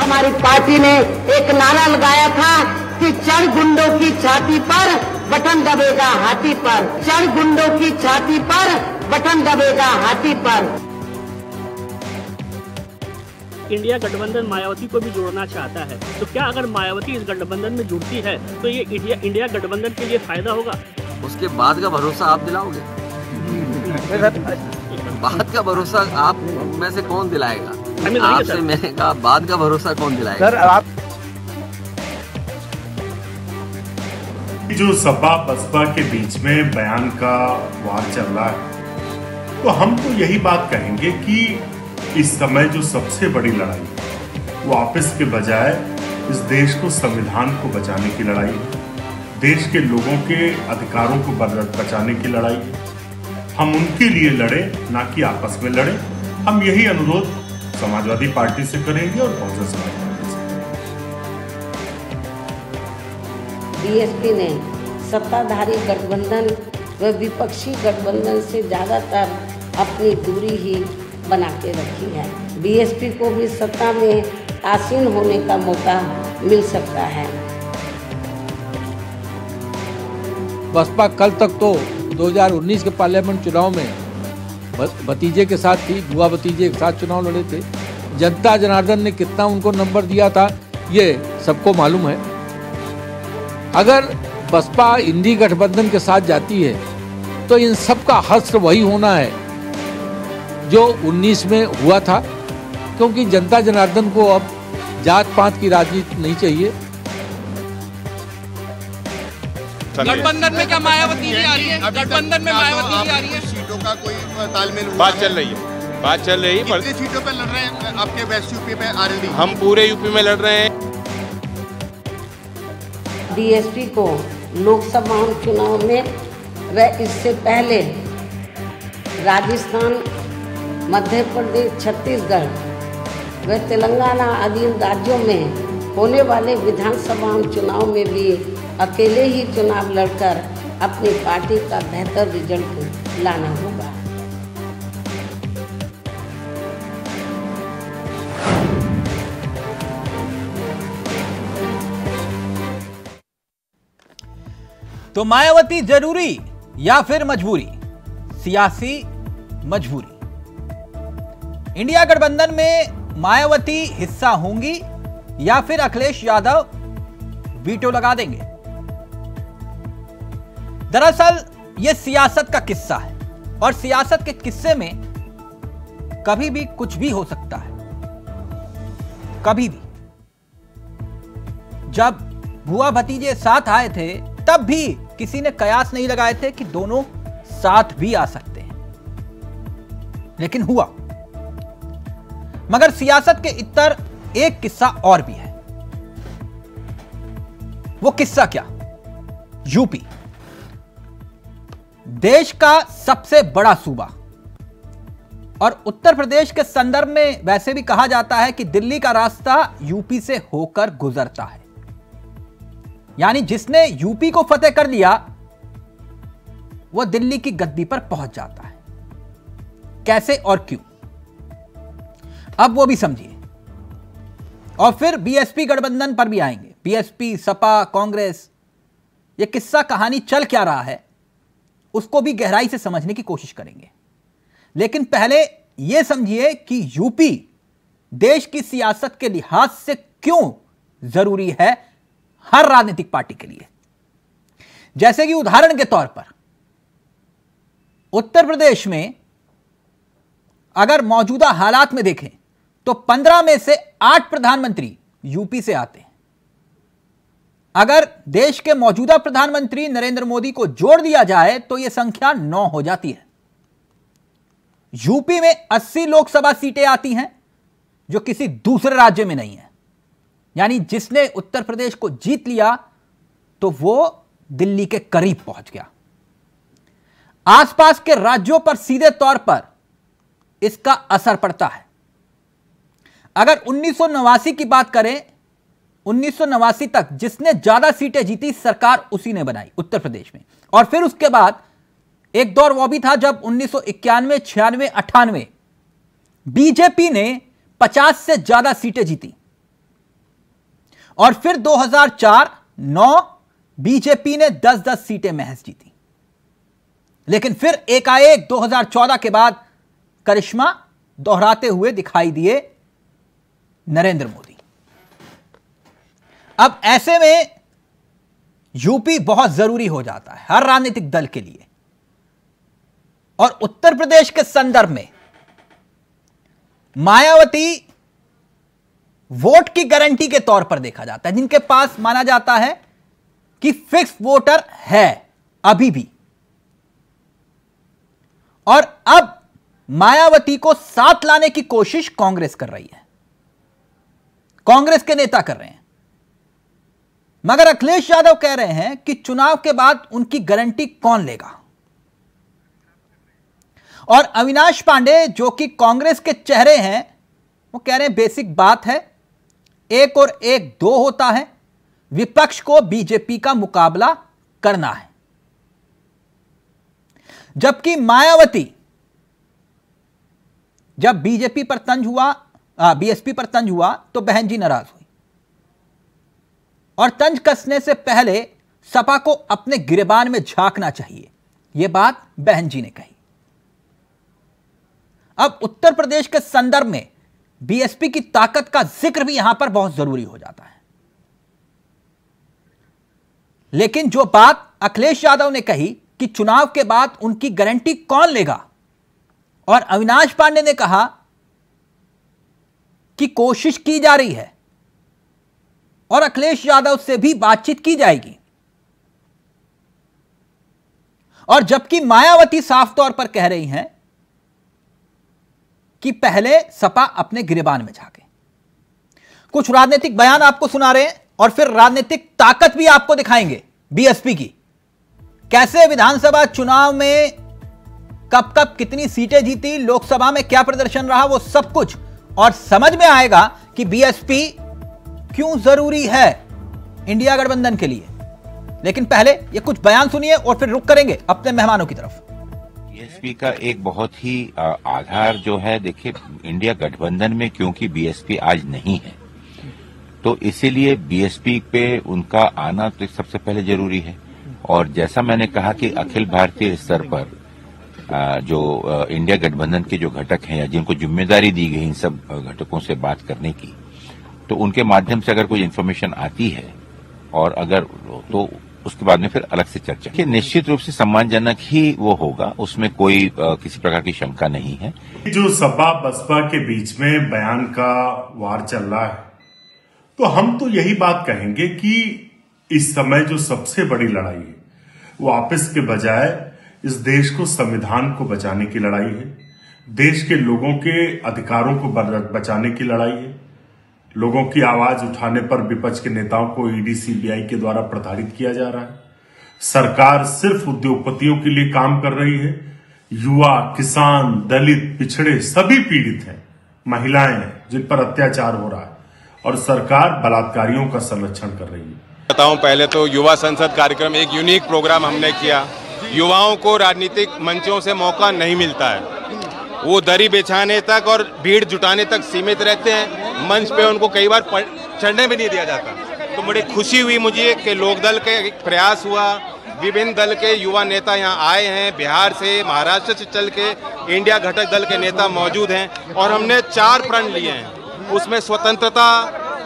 हमारी पार्टी ने एक नारा लगाया था कि चढ़ गुंडों की छाती पर बटन दबेगा हाथी पर, चढ़ गुंडों की छाती पर बटन दबेगा हाथी पर। इंडिया गठबंधन मायावती को भी जोड़ना चाहता है, तो क्या अगर मायावती इस गठबंधन में जुड़ती है तो ये इंडिया गठबंधन के लिए फायदा होगा? उसके बाद का भरोसा आप दिलाओगे? बाद का भरोसा आप में से कौन दिलाएगा? आपसे मैंने कहा बाद का भरोसा कौन दिलाएगा? सर आप जो सपा बसपा के बीच में बयान का वार चल रहा है, तो हम तो यही बात कहेंगे कि इस समय जो सबसे बड़ी लड़ाई है वो आपस के बजाय इस देश को, संविधान को बचाने की लड़ाई है, देश के लोगों के अधिकारों को बचाने की लड़ाई है। हम उनके लिए लड़े, ना कि आपस में लड़े। हम यही अनुरोध समाजवादी पार्टी से करेंगे और बहुजन समाज पार्टी से करेंगे। बीएसपी ने सत्ताधारी गठबंधन व विपक्षी गठबंधन से ज्यादातर अपनी दूरी ही बना के रखी है। बीएसपी को भी सत्ता में आसीन होने का मौका मिल सकता है। बसपा कल तक तो 2019 के पार्लियामेंट चुनाव में भतीजे के साथ थी, बुआ भतीजे के साथ चुनाव लड़े थे। जनता जनार्दन ने कितना उनको नंबर दिया था ये सबको मालूम है। अगर बसपा इंडी गठबंधन के साथ जाती है तो इन सब का हश्र वही होना है जो 19 में हुआ था, क्योंकि जनता जनार्दन को अब जात पात की राजनीति नहीं चाहिए। गठबंधन में क्या मायावती नहीं आ रही है? गठबंधन में मायावती नहीं आ रही है? सीटों का कोई तालमेल बात चल रही है, बात चल रही है। कितनी सीटों पे लड़ रहे हैं आपके वेस्ट यूपी में? आरएलडी हम पूरे यूपी में लड़ रहे हैं। बीएसपी को लोकसभा चुनाव में व इससे पहले राजस्थान, मध्य प्रदेश, छत्तीसगढ़ व तेलंगाना आदि राज्यों में होने वाले विधानसभा चुनाव में भी अकेले ही चुनाव लड़कर अपनी पार्टी का बेहतर रिजल्ट लाना होगा। तो मायावती जरूरी या फिर मजबूरी? सियासी मजबूरी। इंडिया गठबंधन में मायावती हिस्सा होंगी या फिर अखिलेश यादव वीटो लगा देंगे? दरअसल यह सियासत का किस्सा है और सियासत के किस्से में कभी भी कुछ भी हो सकता है। कभी भी। जब बुआ भतीजे साथ आए थे तब भी किसी ने कयास नहीं लगाए थे कि दोनों साथ भी आ सकते हैं, लेकिन हुआ। मगर सियासत के इतर एक किस्सा और भी है। वो किस्सा क्या? यूपी, देश का सबसे बड़ा सूबा, और उत्तर प्रदेश के संदर्भ में वैसे भी कहा जाता है कि दिल्ली का रास्ता यूपी से होकर गुजरता है। यानी जिसने यूपी को फतेह कर लिया वो दिल्ली की गद्दी पर पहुंच जाता है। कैसे और क्यों, अब वो भी समझिए। और फिर बीएसपी गठबंधन पर भी आएंगे। बीएसपी, सपा, कांग्रेस, ये किस्सा कहानी चल क्या रहा है उसको भी गहराई से समझने की कोशिश करेंगे। लेकिन पहले यह समझिए कि यूपी देश की सियासत के लिहाज से क्यों जरूरी है हर राजनीतिक पार्टी के लिए। जैसे कि उदाहरण के तौर पर उत्तर प्रदेश में अगर मौजूदा हालात में देखें तो 15 में से 8 प्रधानमंत्री यूपी से आते हैं। अगर देश के मौजूदा प्रधानमंत्री नरेंद्र मोदी को जोड़ दिया जाए तो यह संख्या 9 हो जाती है। यूपी में 80 लोकसभा सीटें आती हैं जो किसी दूसरे राज्य में नहीं है। यानी जिसने उत्तर प्रदेश को जीत लिया तो वो दिल्ली के करीब पहुंच गया। आसपास के राज्यों पर सीधे तौर पर इसका असर पड़ता है। अगर 1989 की बात करें, 1989 तक जिसने ज्यादा सीटें जीती सरकार उसी ने बनाई उत्तर प्रदेश में। और फिर उसके बाद एक दौर वो भी था जब 1991, 96, 98 बीजेपी ने 50 से ज्यादा सीटें जीती। और फिर 2004-9 बीजेपी ने 10-10 सीटें महज जीती। लेकिन फिर एकाएक 2014 के बाद करिश्मा दोहराते हुए दिखाई दिए नरेंद्र मोदी। अब ऐसे में यूपी बहुत जरूरी हो जाता है हर राजनीतिक दल के लिए, और उत्तर प्रदेश के संदर्भ में मायावती वोट की गारंटी के तौर पर देखा जाता है, जिनके पास माना जाता है कि फिक्स वोटर है अभी भी। और अब मायावती को साथ लाने की कोशिश कांग्रेस कर रही है, कांग्रेस के नेता कर रहे हैं, मगर अखिलेश यादव कह रहे हैं कि चुनाव के बाद उनकी गारंटी कौन लेगा। और अविनाश पांडे जो कि कांग्रेस के चेहरे हैं, वो कह रहे हैं बेसिक बात है, 1 और 1 2 होता है, विपक्ष को बीजेपी का मुकाबला करना है। जबकि मायावती जब बीजेपी पर तंज हुआ, बीएसपी पर तंज हुआ तो बहन जी नाराज हुई, और तंज कसने से पहले सपा को अपने गिरेबान में झांकना चाहिए, यह बात बहन जी ने कही। अब उत्तर प्रदेश के संदर्भ में बीएसपी की ताकत का जिक्र भी यहां पर बहुत जरूरी हो जाता है। लेकिन जो बात अखिलेश यादव ने कही कि चुनाव के बाद उनकी गारंटी कौन लेगा, और अविनाश पांडे ने कहा कि कोशिश की जा रही है और अखिलेश यादव से भी बातचीत की जाएगी, और जबकि मायावती साफ तौर पर कह रही हैं कि पहले सपा अपने गिरेबान में झांके। कुछ राजनीतिक बयान आपको सुना रहे हैं और फिर राजनीतिक ताकत भी आपको दिखाएंगे बीएसपी की, कैसे विधानसभा चुनाव में कब कब कितनी सीटें जीती, लोकसभा में क्या प्रदर्शन रहा, वो सब कुछ, और समझ में आएगा कि बीएसपी क्यों जरूरी है इंडिया गठबंधन के लिए। लेकिन पहले ये कुछ बयान सुनिए और फिर रुक करेंगे अपने मेहमानों की तरफ। बीएसपी का एक बहुत ही आधार जो है, देखिए इंडिया गठबंधन में क्योंकि बीएसपी आज नहीं है, तो इसीलिए बीएसपी पे उनका आना तो सबसे पहले जरूरी है। और जैसा मैंने कहा कि अखिल भारतीय स्तर पर जो इंडिया गठबंधन के जो घटक हैं या जिनको जिम्मेदारी दी गई इन सब घटकों से बात करने की, तो उनके माध्यम से अगर कोई इन्फॉर्मेशन आती है और अगर तो उसके बाद में फिर अलग से चर्चा कि निश्चित रूप से सम्मानजनक ही वो होगा, उसमें कोई किसी प्रकार की शंका नहीं है। जो सपा बसपा के बीच में बयान का वार चल रहा है, तो हम तो यही बात कहेंगे कि इस समय जो सबसे बड़ी लड़ाई है वो आपस के बजाय इस देश को, संविधान को बचाने की लड़ाई है, देश के लोगों के अधिकारों को बचाने की लड़ाई है। लोगों की आवाज उठाने पर विपक्ष के नेताओं को ईडी सीबीआई के द्वारा प्रताड़ित किया जा रहा है। सरकार सिर्फ उद्योगपतियों के लिए काम कर रही है। युवा, किसान, दलित, पिछड़े सभी पीड़ित हैं, महिलाएं हैं जिन पर अत्याचार हो रहा है, और सरकार बलात्कारियों का संरक्षण कर रही है। बताऊं, पहले तो युवा संसद कार्यक्रम एक यूनिक प्रोग्राम हमने किया। युवाओं को राजनीतिक मंचों से मौका नहीं मिलता है, वो दरी बिछाने तक और भीड़ जुटाने तक सीमित रहते हैं, मंच पे उनको कई बार चढ़ने भी नहीं दिया जाता। तो बड़ी खुशी हुई मुझे कि लोकदल का एक प्रयास हुआ, विभिन्न दल के युवा नेता यहाँ आए हैं, बिहार से, महाराष्ट्र से चल के इंडिया घटक दल के नेता मौजूद हैं, और हमने 4 प्रण लिए हैं। उसमें स्वतंत्रता,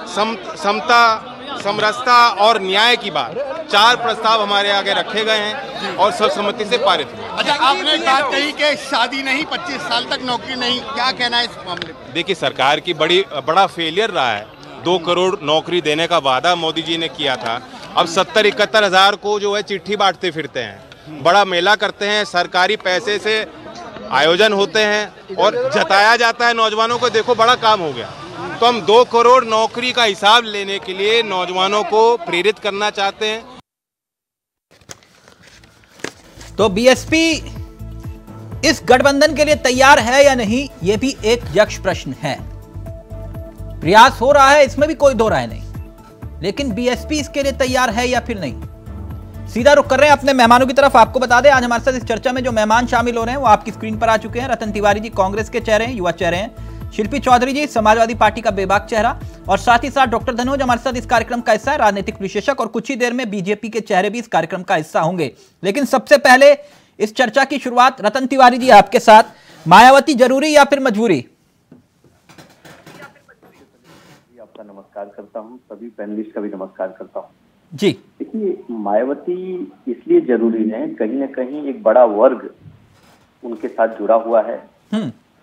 समता, समरसता और न्याय की बात, 4 प्रस्ताव हमारे आगे रखे गए हैं और सर्वसम्मति से पारित हुए। अच्छा, आपने बात कही कि शादी नहीं, 25 साल तक नौकरी नहीं, क्या कहना है इस मामले में? देखिए, सरकार की बड़ा फेलियर रहा है। 2 करोड़ नौकरी देने का वादा मोदी जी ने किया था, अब 70-71 हजार को जो है चिट्ठी बांटते फिरते हैं, बड़ा मेला करते हैं, सरकारी पैसे से आयोजन होते हैं और जताया जाता है नौजवानों को देखो बड़ा काम हो गया। तो हम 2 करोड़ नौकरी का हिसाब लेने के लिए नौजवानों को प्रेरित करना चाहते हैं। तो बीएसपी इस गठबंधन के लिए तैयार है या नहीं, यह भी एक यक्ष प्रश्न है। प्रयास हो रहा है, इसमें भी कोई दो राय नहीं, लेकिन बीएसपी इसके लिए तैयार है या फिर नहीं। सीधा रुख कर रहे हैं अपने मेहमानों की तरफ। आपको बता दें, आज हमारे साथ इस चर्चा में जो मेहमान शामिल हो रहे हैं वो आपकी स्क्रीन पर आ चुके हैं। रतन तिवारी जी कांग्रेस के चेहरे हैं, युवा चेहरे हैं, शिल्पी चौधरी जी, समाजवादी पार्टी का बेबाक चेहरा, और साथ ही साथ डॉक्टर धनोज हमारे साथ इस कार्यक्रम का हिस्सा है, राजनीतिक विशेषज्ञ, और कुछ ही देर में बीजेपी के चेहरे भी इस कार्यक्रम का हिस्सा होंगे। लेकिन सबसे पहले इस चर्चा की शुरुआत रतन तिवारी जी आपके साथ। मायावती जरूरी या फिर मजबूरी? आपका नमस्कार करता हूं, सभी पैनलिस्ट का भी नमस्कार करता हूं जी। देखिए, मायावती इसलिए जरूरी है, कहीं न कहीं एक बड़ा वर्ग उनके साथ जुड़ा हुआ है।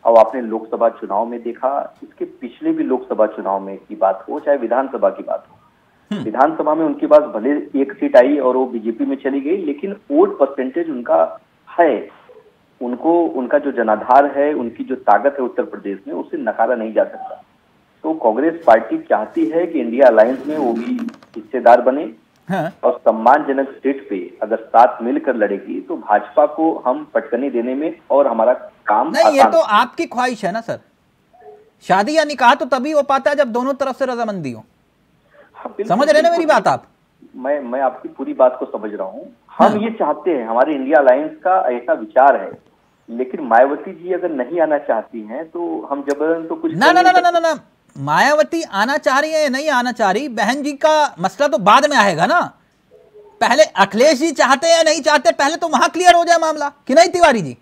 और आपने लोकसभा चुनाव में देखा, इसके पिछले भी लोकसभा चुनाव में की बात हो, चाहे विधानसभा की बात हो, विधानसभा में उनके पास भले एक सीट आई और वो बीजेपी में चली गई, लेकिन वोट परसेंटेज उनका है, उनको उनका जो जनाधार है, उनकी जो ताकत है उत्तर प्रदेश में, उसे नकारा नहीं जा सकता। तो कांग्रेस पार्टी चाहती है कि इंडिया अलायंस में वो भी हिस्सेदार बने और सम्मानजनक सीट पे अगर साथ मिलकर लड़ेगी तो भाजपा को हम पटकनी देने में और हमारा काम नहीं, ये तो आपकी ख्वाहिश है ना सर। शादी या निकाह तो तभी हो पाता है जब दोनों तरफ से रजामंदी हो। समझ रहे ना मेरी बात आप? मैं आपकी पूरी बात को समझ रहा हूँ। हम ये चाहते हैं, हमारे इंडिया अलायंस का ऐसा विचार है, लेकिन मायावती जी अगर नहीं आना चाहती हैं तो हम जबरन तो कुछ ना, मायावती आना चाह रही है या नहीं आना चाह रही, बहन जी का मसला तो बाद में आएगा ना। पहले अखिलेश जी चाहते हैं या नहीं चाहते, पहले तो वहां क्लियर हो जाए मामला, कि नहीं तिवारी जी?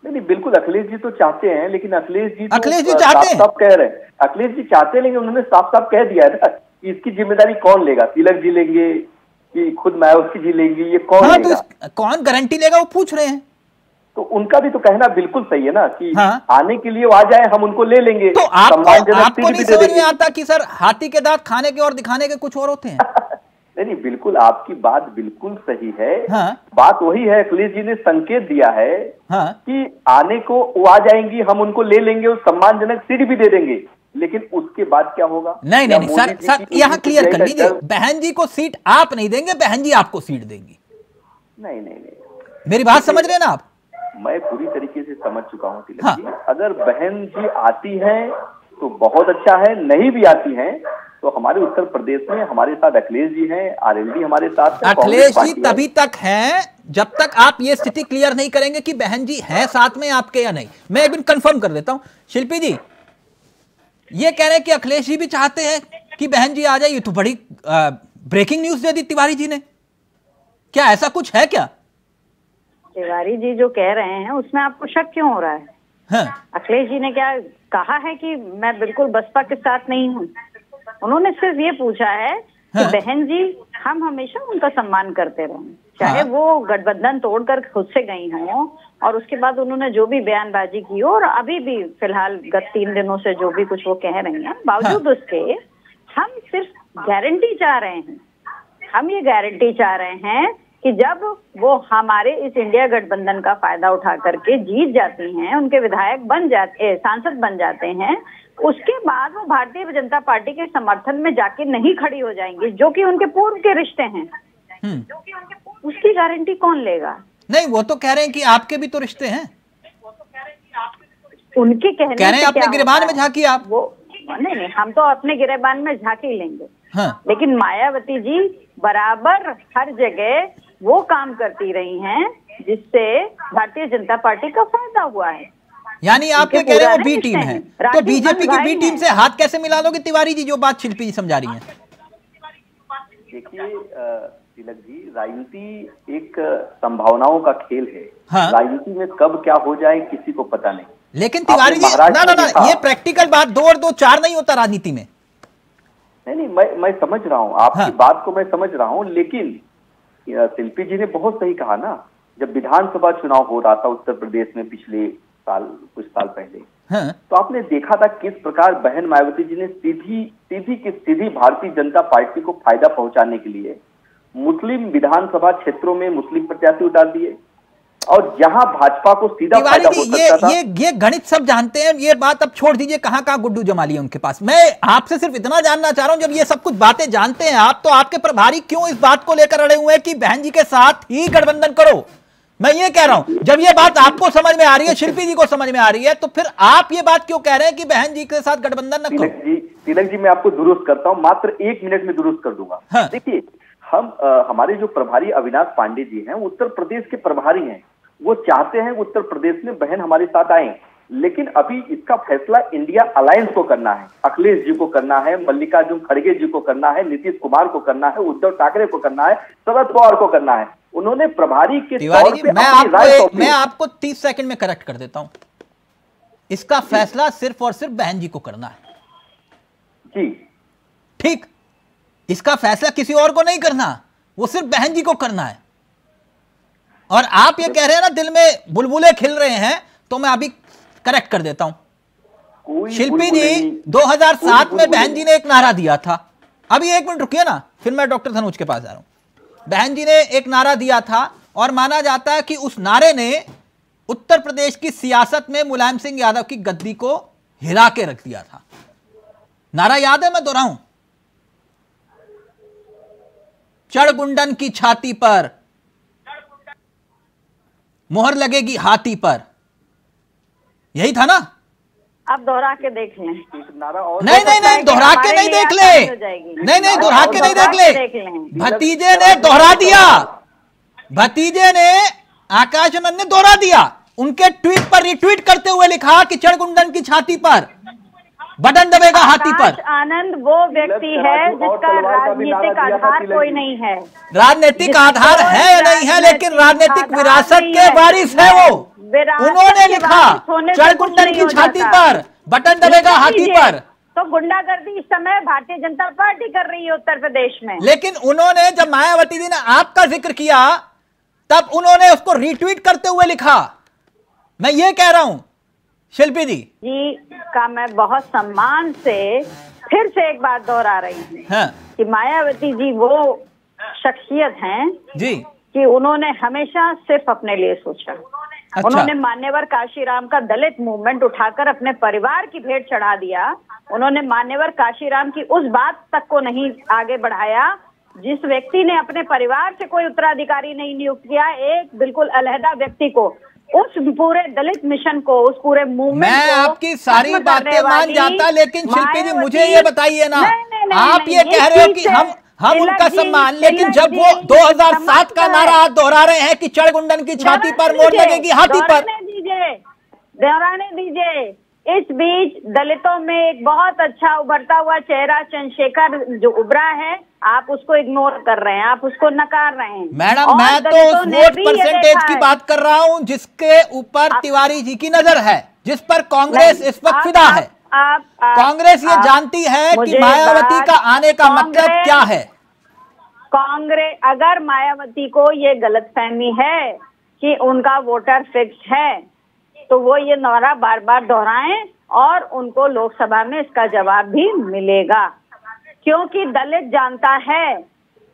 नहीं, बिल्कुल अखिलेश जी तो चाहते हैं, लेकिन अखिलेश जी चाहते हैं, साफ कह रहे हैं, अखिलेश जी चाहते हैं, लेकिन उन्होंने साफ साफ कह दिया है ना, इसकी जिम्मेदारी कौन लेगा? तिलक जी लेंगे कि खुद मायावती जी लेंगी, ये कौन लेगा? तो कौन गारंटी लेगा, वो पूछ रहे हैं। तो उनका भी तो कहना बिल्कुल सही है ना कि आने के लिए वो आ जाए, हम उनको ले लेंगे। तो आपको नहीं समझ में आता कि सर हाथी के दांत खाने के और दिखाने के कुछ और होते हैं? नहीं, बिल्कुल आपकी बात बिल्कुल सही है। बात वही है, अखिलेश जी ने संकेत दिया है कि आने को वो आ जाएंगी, हम उनको ले लेंगे और सम्मानजनक सीट भी दे देंगे, लेकिन उसके बाद क्या होगा? नहीं सर यहाँ क्लियर कर लीजिए, बहन जी को सीट आप नहीं देंगे, बहन जी आपको सीट देंगी। नहीं, मेरी बात समझ रहे हैं ना आप? मैं पूरी तरीके से समझ चुका हूँ तिलक जी। अगर बहन जी आती हैं तो बहुत अच्छा है, नहीं भी आती हैं तो हमारे उत्तर प्रदेश में हमारे साथ अखिलेश जी हैं, आरएलडी हमारे साथ है। अखिलेश जी तभी तक हैं जब तक आप ये स्थिति क्लियर नहीं करेंगे कि बहन जी हैं साथ में आपके या नहीं। मैं एक दिन कंफर्म कर देता हूं। शिल्पी जी ये कह रहे हैं कि अखिलेश जी भी चाहते हैं कि बहन जी आ जाए, ये तो बड़ी ब्रेकिंग न्यूज दे दी तिवारी जी ने। क्या ऐसा कुछ है क्या? तिवारी जी जो कह रहे हैं उसमें आपको शक क्यों हो रहा है? अखिलेश जी ने क्या कहा है कि मैं बिल्कुल बसपा के साथ नहीं हूँ? उन्होंने सिर्फ ये पूछा है कि बहन जी हम हमेशा उनका सम्मान करते रहें, चाहे वो गठबंधन तोड़कर खुद से गई हों, और उसके बाद उन्होंने जो भी बयानबाजी की हो, और अभी भी फिलहाल गत 3 दिनों से जो भी कुछ वो कह रही हैं, बावजूद उसके हम सिर्फ गारंटी चाह रहे हैं। हम ये गारंटी चाह रहे हैं कि जब वो हमारे इस इंडिया गठबंधन का फायदा उठा करके जीत जाती हैं, उनके विधायक बन जाते, सांसद बन जाते हैं, उसके बाद वो भारतीय जनता पार्टी के समर्थन में जाके नहीं खड़ी हो जाएंगी, जो कि उनके पूर्व के रिश्ते हैं। उसकी गारंटी कौन लेगा? नहीं, वो तो कह रहे हैं कि आपके भी तो रिश्ते हैं। उनके कह रहे हैं अपने गिरबान में झांकी आप। वो नहीं, हम तो अपने गिरबान में झांकी लेंगे। लेकिन मायावती जी बराबर हर जगह वो काम करती रही हैं जिससे भारतीय जनता पार्टी का फायदा हुआ है। यानी आप ये कह रहे हैं वो बी टीम है, तो बीजेपी की बी टीम से हाथ कैसे मिला लोगे तिवारी जी, जो बात शिल्पी जी समझा रही हैं? देखिए तिलक जी, राजनीति एक संभावनाओं का खेल है। राजनीति में कब क्या हो जाए किसी को पता नहीं। लेकिन तिवारी जी ना, ये प्रैक्टिकल बात 2 और 2 4 नहीं होता राजनीति में। नहीं, मैं समझ रहा हूँ आपकी बात को, मैं समझ रहा हूँ, लेकिन शिल्पी जी ने बहुत सही कहा ना, जब विधानसभा चुनाव हो रहा था उत्तर प्रदेश में पिछले साल, कुछ साल पहले, तो आपने देखा था किस प्रकार बहन मायावती जी ने सीधी भारतीय जनता पार्टी को फायदा पहुंचाने के लिए मुस्लिम विधानसभा क्षेत्रों में मुस्लिम प्रत्याशी उतार दिए, और जहां भाजपा को सीधा फायदा हो सकता था। ये गणित सब जानते हैं, ये बात अब छोड़ दीजिए कहां गुड्डू जमाली है उनके पास। मैं आपसे सिर्फ इतना जानना चाह रहा हूं, जब ये सब कुछ बातें जानते हैं आप, तो आपके प्रभारी क्यों इस बात को लेकर अड़े हुए हैं कि बहन जी के साथ ही गठबंधन करो? मैं ये कह रहा हूं, जब ये बात आपको समझ में आ रही है, शिल्पी जी को समझ में आ रही है, तो फिर आप ये बात क्यों कह रहे हैं कि बहन जी के साथ गठबंधन न करो? तिलक जी मैं आपको दुरुस्त करता हूं, मात्र 1 मिनट में दुरुस्त कर दूंगा। देखिए, हमारे जो प्रभारी अविनाश पांडे जी हैं, उत्तर प्रदेश के प्रभारी हैं, वो चाहते हैं उत्तर प्रदेश में बहन हमारे साथ आए, लेकिन अभी इसका फैसला इंडिया अलायंस को करना है, अखिलेश जी को करना है, मल्लिकार्जुन खड़गे जी को करना है, नीतीश कुमार को करना है, उद्धव ठाकरे को करना है, शरद पवार को करना है। उन्होंने प्रभारी के तौर पे मैं आपको 30 सेकंड में करेक्ट कर देता हूं। इसका फैसला सिर्फ और सिर्फ बहन जी को करना है जी, ठीक। इसका फैसला किसी और को नहीं करना, वो सिर्फ बहन जी को करना है। और आप ये कह रहे हैं ना दिल में बुलबुले खिल रहे हैं, तो मैं अभी करेक्ट कर देता हूं। शिल्पी जी 2007 में बहन जी ने एक नारा दिया था। अभी 1 मिनट रुकिए ना, फिर मैं डॉक्टर धनुज के पास जा रहा हूं। बहन जी ने एक नारा दिया था और माना जाता है कि उस नारे ने उत्तर प्रदेश की सियासत में मुलायम सिंह यादव की गद्दी को हिला के रख दिया था। नारा याद है? मैं दोहराऊं, चढ़गुंडन की छाती पर मोहर लगेगी हाथी पर, यही था ना? आप दोहरा के देख लें। नहीं दोहरा के नहीं देख ले, नहीं दोहरा के नहीं देख ले। भतीजे ने दोहरा दिया, भतीजे ने आकाश आनंद ने दोहरा दिया। उनके ट्वीट पर रिट्वीट करते हुए लिखा कि चढ़गुंडन की छाती पर बटन दबेगा हाथी पर। आनंद वो व्यक्ति है जिसका राजनीतिक आधार कोई नहीं है। राजनीतिक आधार है या नहीं है, लेकिन राजनीतिक विरासत के वारिस है वो। उन्होंने लिखा चढ़गुंडन की छाती पर बटन दबेगा हाथी पर। तो गुंडागर्दी इस समय भारतीय जनता पार्टी कर रही है उत्तर प्रदेश में। लेकिन उन्होंने जब मायावती जी ने आपका जिक्र किया तब उन्होंने उसको रिट्वीट करते हुए लिखा। मैं ये कह रहा हूं शिल्पी जी का मैं बहुत सम्मान से फिर से एक बात दोहरा रही हूँ हाँ। कि मायावती जी वो शख्सियत हैं जी कि उन्होंने हमेशा सिर्फ अपने लिए सोचा। अच्छा। उन्होंने मान्यवर काशीराम का दलित मूवमेंट उठाकर अपने परिवार की भेंट चढ़ा दिया। उन्होंने मान्यवर काशीराम की उस बात तक को नहीं आगे बढ़ाया जिस व्यक्ति ने अपने परिवार से कोई उत्तराधिकारी नहीं नियुक्त किया, एक बिल्कुल अलहदा व्यक्ति को, उस पूरे दलित मिशन को, उस पूरे मूवमेंट मैं आपकी सारी बातें मान जाता, लेकिन शिल्पी जी मुझे ये बताइए ना, आप ये कह रहे हो कि हम उनका सम्मान, लेकिन जब वो 2007 का नारा आप दोहरा रहे हैं कि चढ़गुंडन की छाती पर मोहर लगेगी हाथी पर, दोहराने दीजिए। इस बीच दलितों में एक बहुत अच्छा उभरता हुआ चेहरा चंद्रशेखर जो उभरा है, आप उसको इग्नोर कर रहे हैं, आप उसको नकार रहे हैं। मैडम मैं तो उस वोट परसेंटेज की बात कर रहा हूं जिसके ऊपर तिवारी जी की नजर है, जिस पर कांग्रेस इस वक्त फिदा है। कांग्रेस ये जानती है कि मायावती का आने का मतलब क्या है। कांग्रेस, अगर मायावती को ये गलतफहमी है कि उनका वोटर फिक्स है तो वो ये नारा बार बार दोहराएं और उनको लोकसभा में इसका जवाब भी मिलेगा, क्योंकि दलित जानता है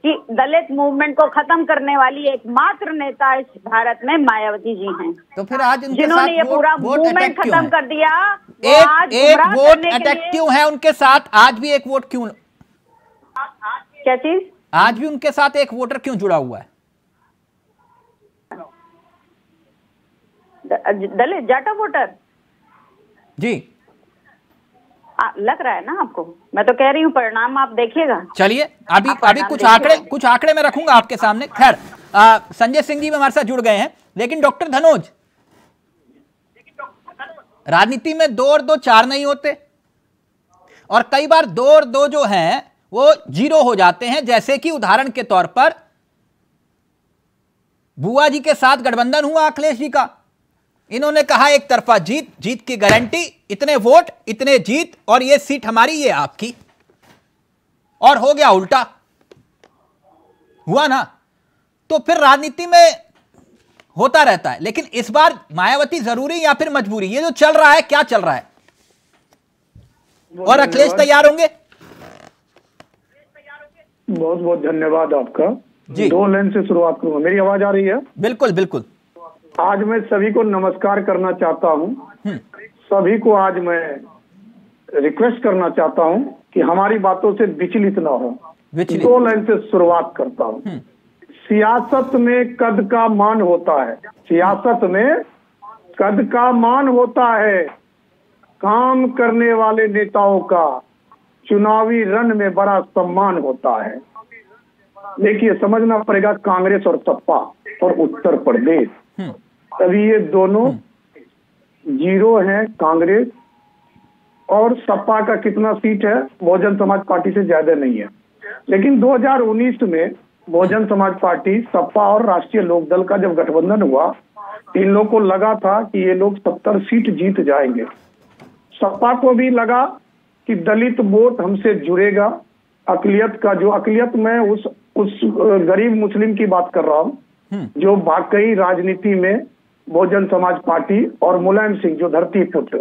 कि दलित मूवमेंट को खत्म करने वाली एकमात्र नेता इस भारत में मायावती जी हैं। तो फिर आज जिन्होंने ये पूरा मूवमेंट खत्म कर दिया। एक वोट अटैक क्यों है उनके साथ? आज भी एक वोट क्यों? क्या चीज? आज भी उनके साथ एक वोटर क्यों जुड़ा हुआ है? दलित जाटा वोटर जी लग रहा है ना आपको? मैं तो कह रही हूँ परिणाम आप देखिएगा। चलिए अभी कुछ आंकड़े मैं रखूंगा आपके सामने। खैर संजय सिंह जी भी हमारे साथ जुड़ गए हैं, लेकिन डॉक्टर धनोज, राजनीति में 2 और 2 4 नहीं होते, और कई बार 2 और 2 जो हैं वो 0 हो जाते हैं। जैसे कि उदाहरण के तौर पर बुआ जी के साथ गठबंधन हुआ अखिलेश जी का, इन्होंने कहा एक तरफा जीत की गारंटी, इतने वोट इतने जीत, और ये सीट हमारी ये आपकी, और हो गया उल्टा, हुआ ना। तो फिर राजनीति में होता रहता है। लेकिन इस बार मायावती जरूरी या फिर मजबूरी, ये जो चल रहा है क्या चल रहा है? और अखिलेश तैयार होंगे? बहुत बहुत धन्यवाद आपका जी। 2 लाइन से शुरुआत करूंगा। मेरी आवाज आ रही है? बिल्कुल बिल्कुल। आज मैं सभी को नमस्कार करना चाहता हूं। सभी को आज मैं रिक्वेस्ट करना चाहता हूं कि हमारी बातों से विचलित ना हो। 2 लाइन से शुरुआत करता हूं। सियासत में कद का मान होता है, सियासत में कद का मान होता है, काम करने वाले नेताओं का चुनावी रण में बड़ा सम्मान होता है। देखिए समझना पड़ेगा, कांग्रेस और सपा और उत्तर प्रदेश, तभी ये दोनों जीरो है कांग्रेस, और सपा का कितना सीट है बहुजन समाज पार्टी से ज्यादा नहीं है। लेकिन 2019 में बहुजन समाज पार्टी, सपा और राष्ट्रीय लोकदल का जब गठबंधन हुआ, इन लोग को लगा था कि ये लोग 70 सीट जीत जाएंगे। सपा को भी लगा कि दलित वोट हमसे जुड़ेगा, अकलियत का जो अकलियत, मैं उस गरीब मुस्लिम की बात कर रहा हूँ जो वाकई राजनीति में बहुजन समाज पार्टी और मुलायम सिंह जो धरती पुत्र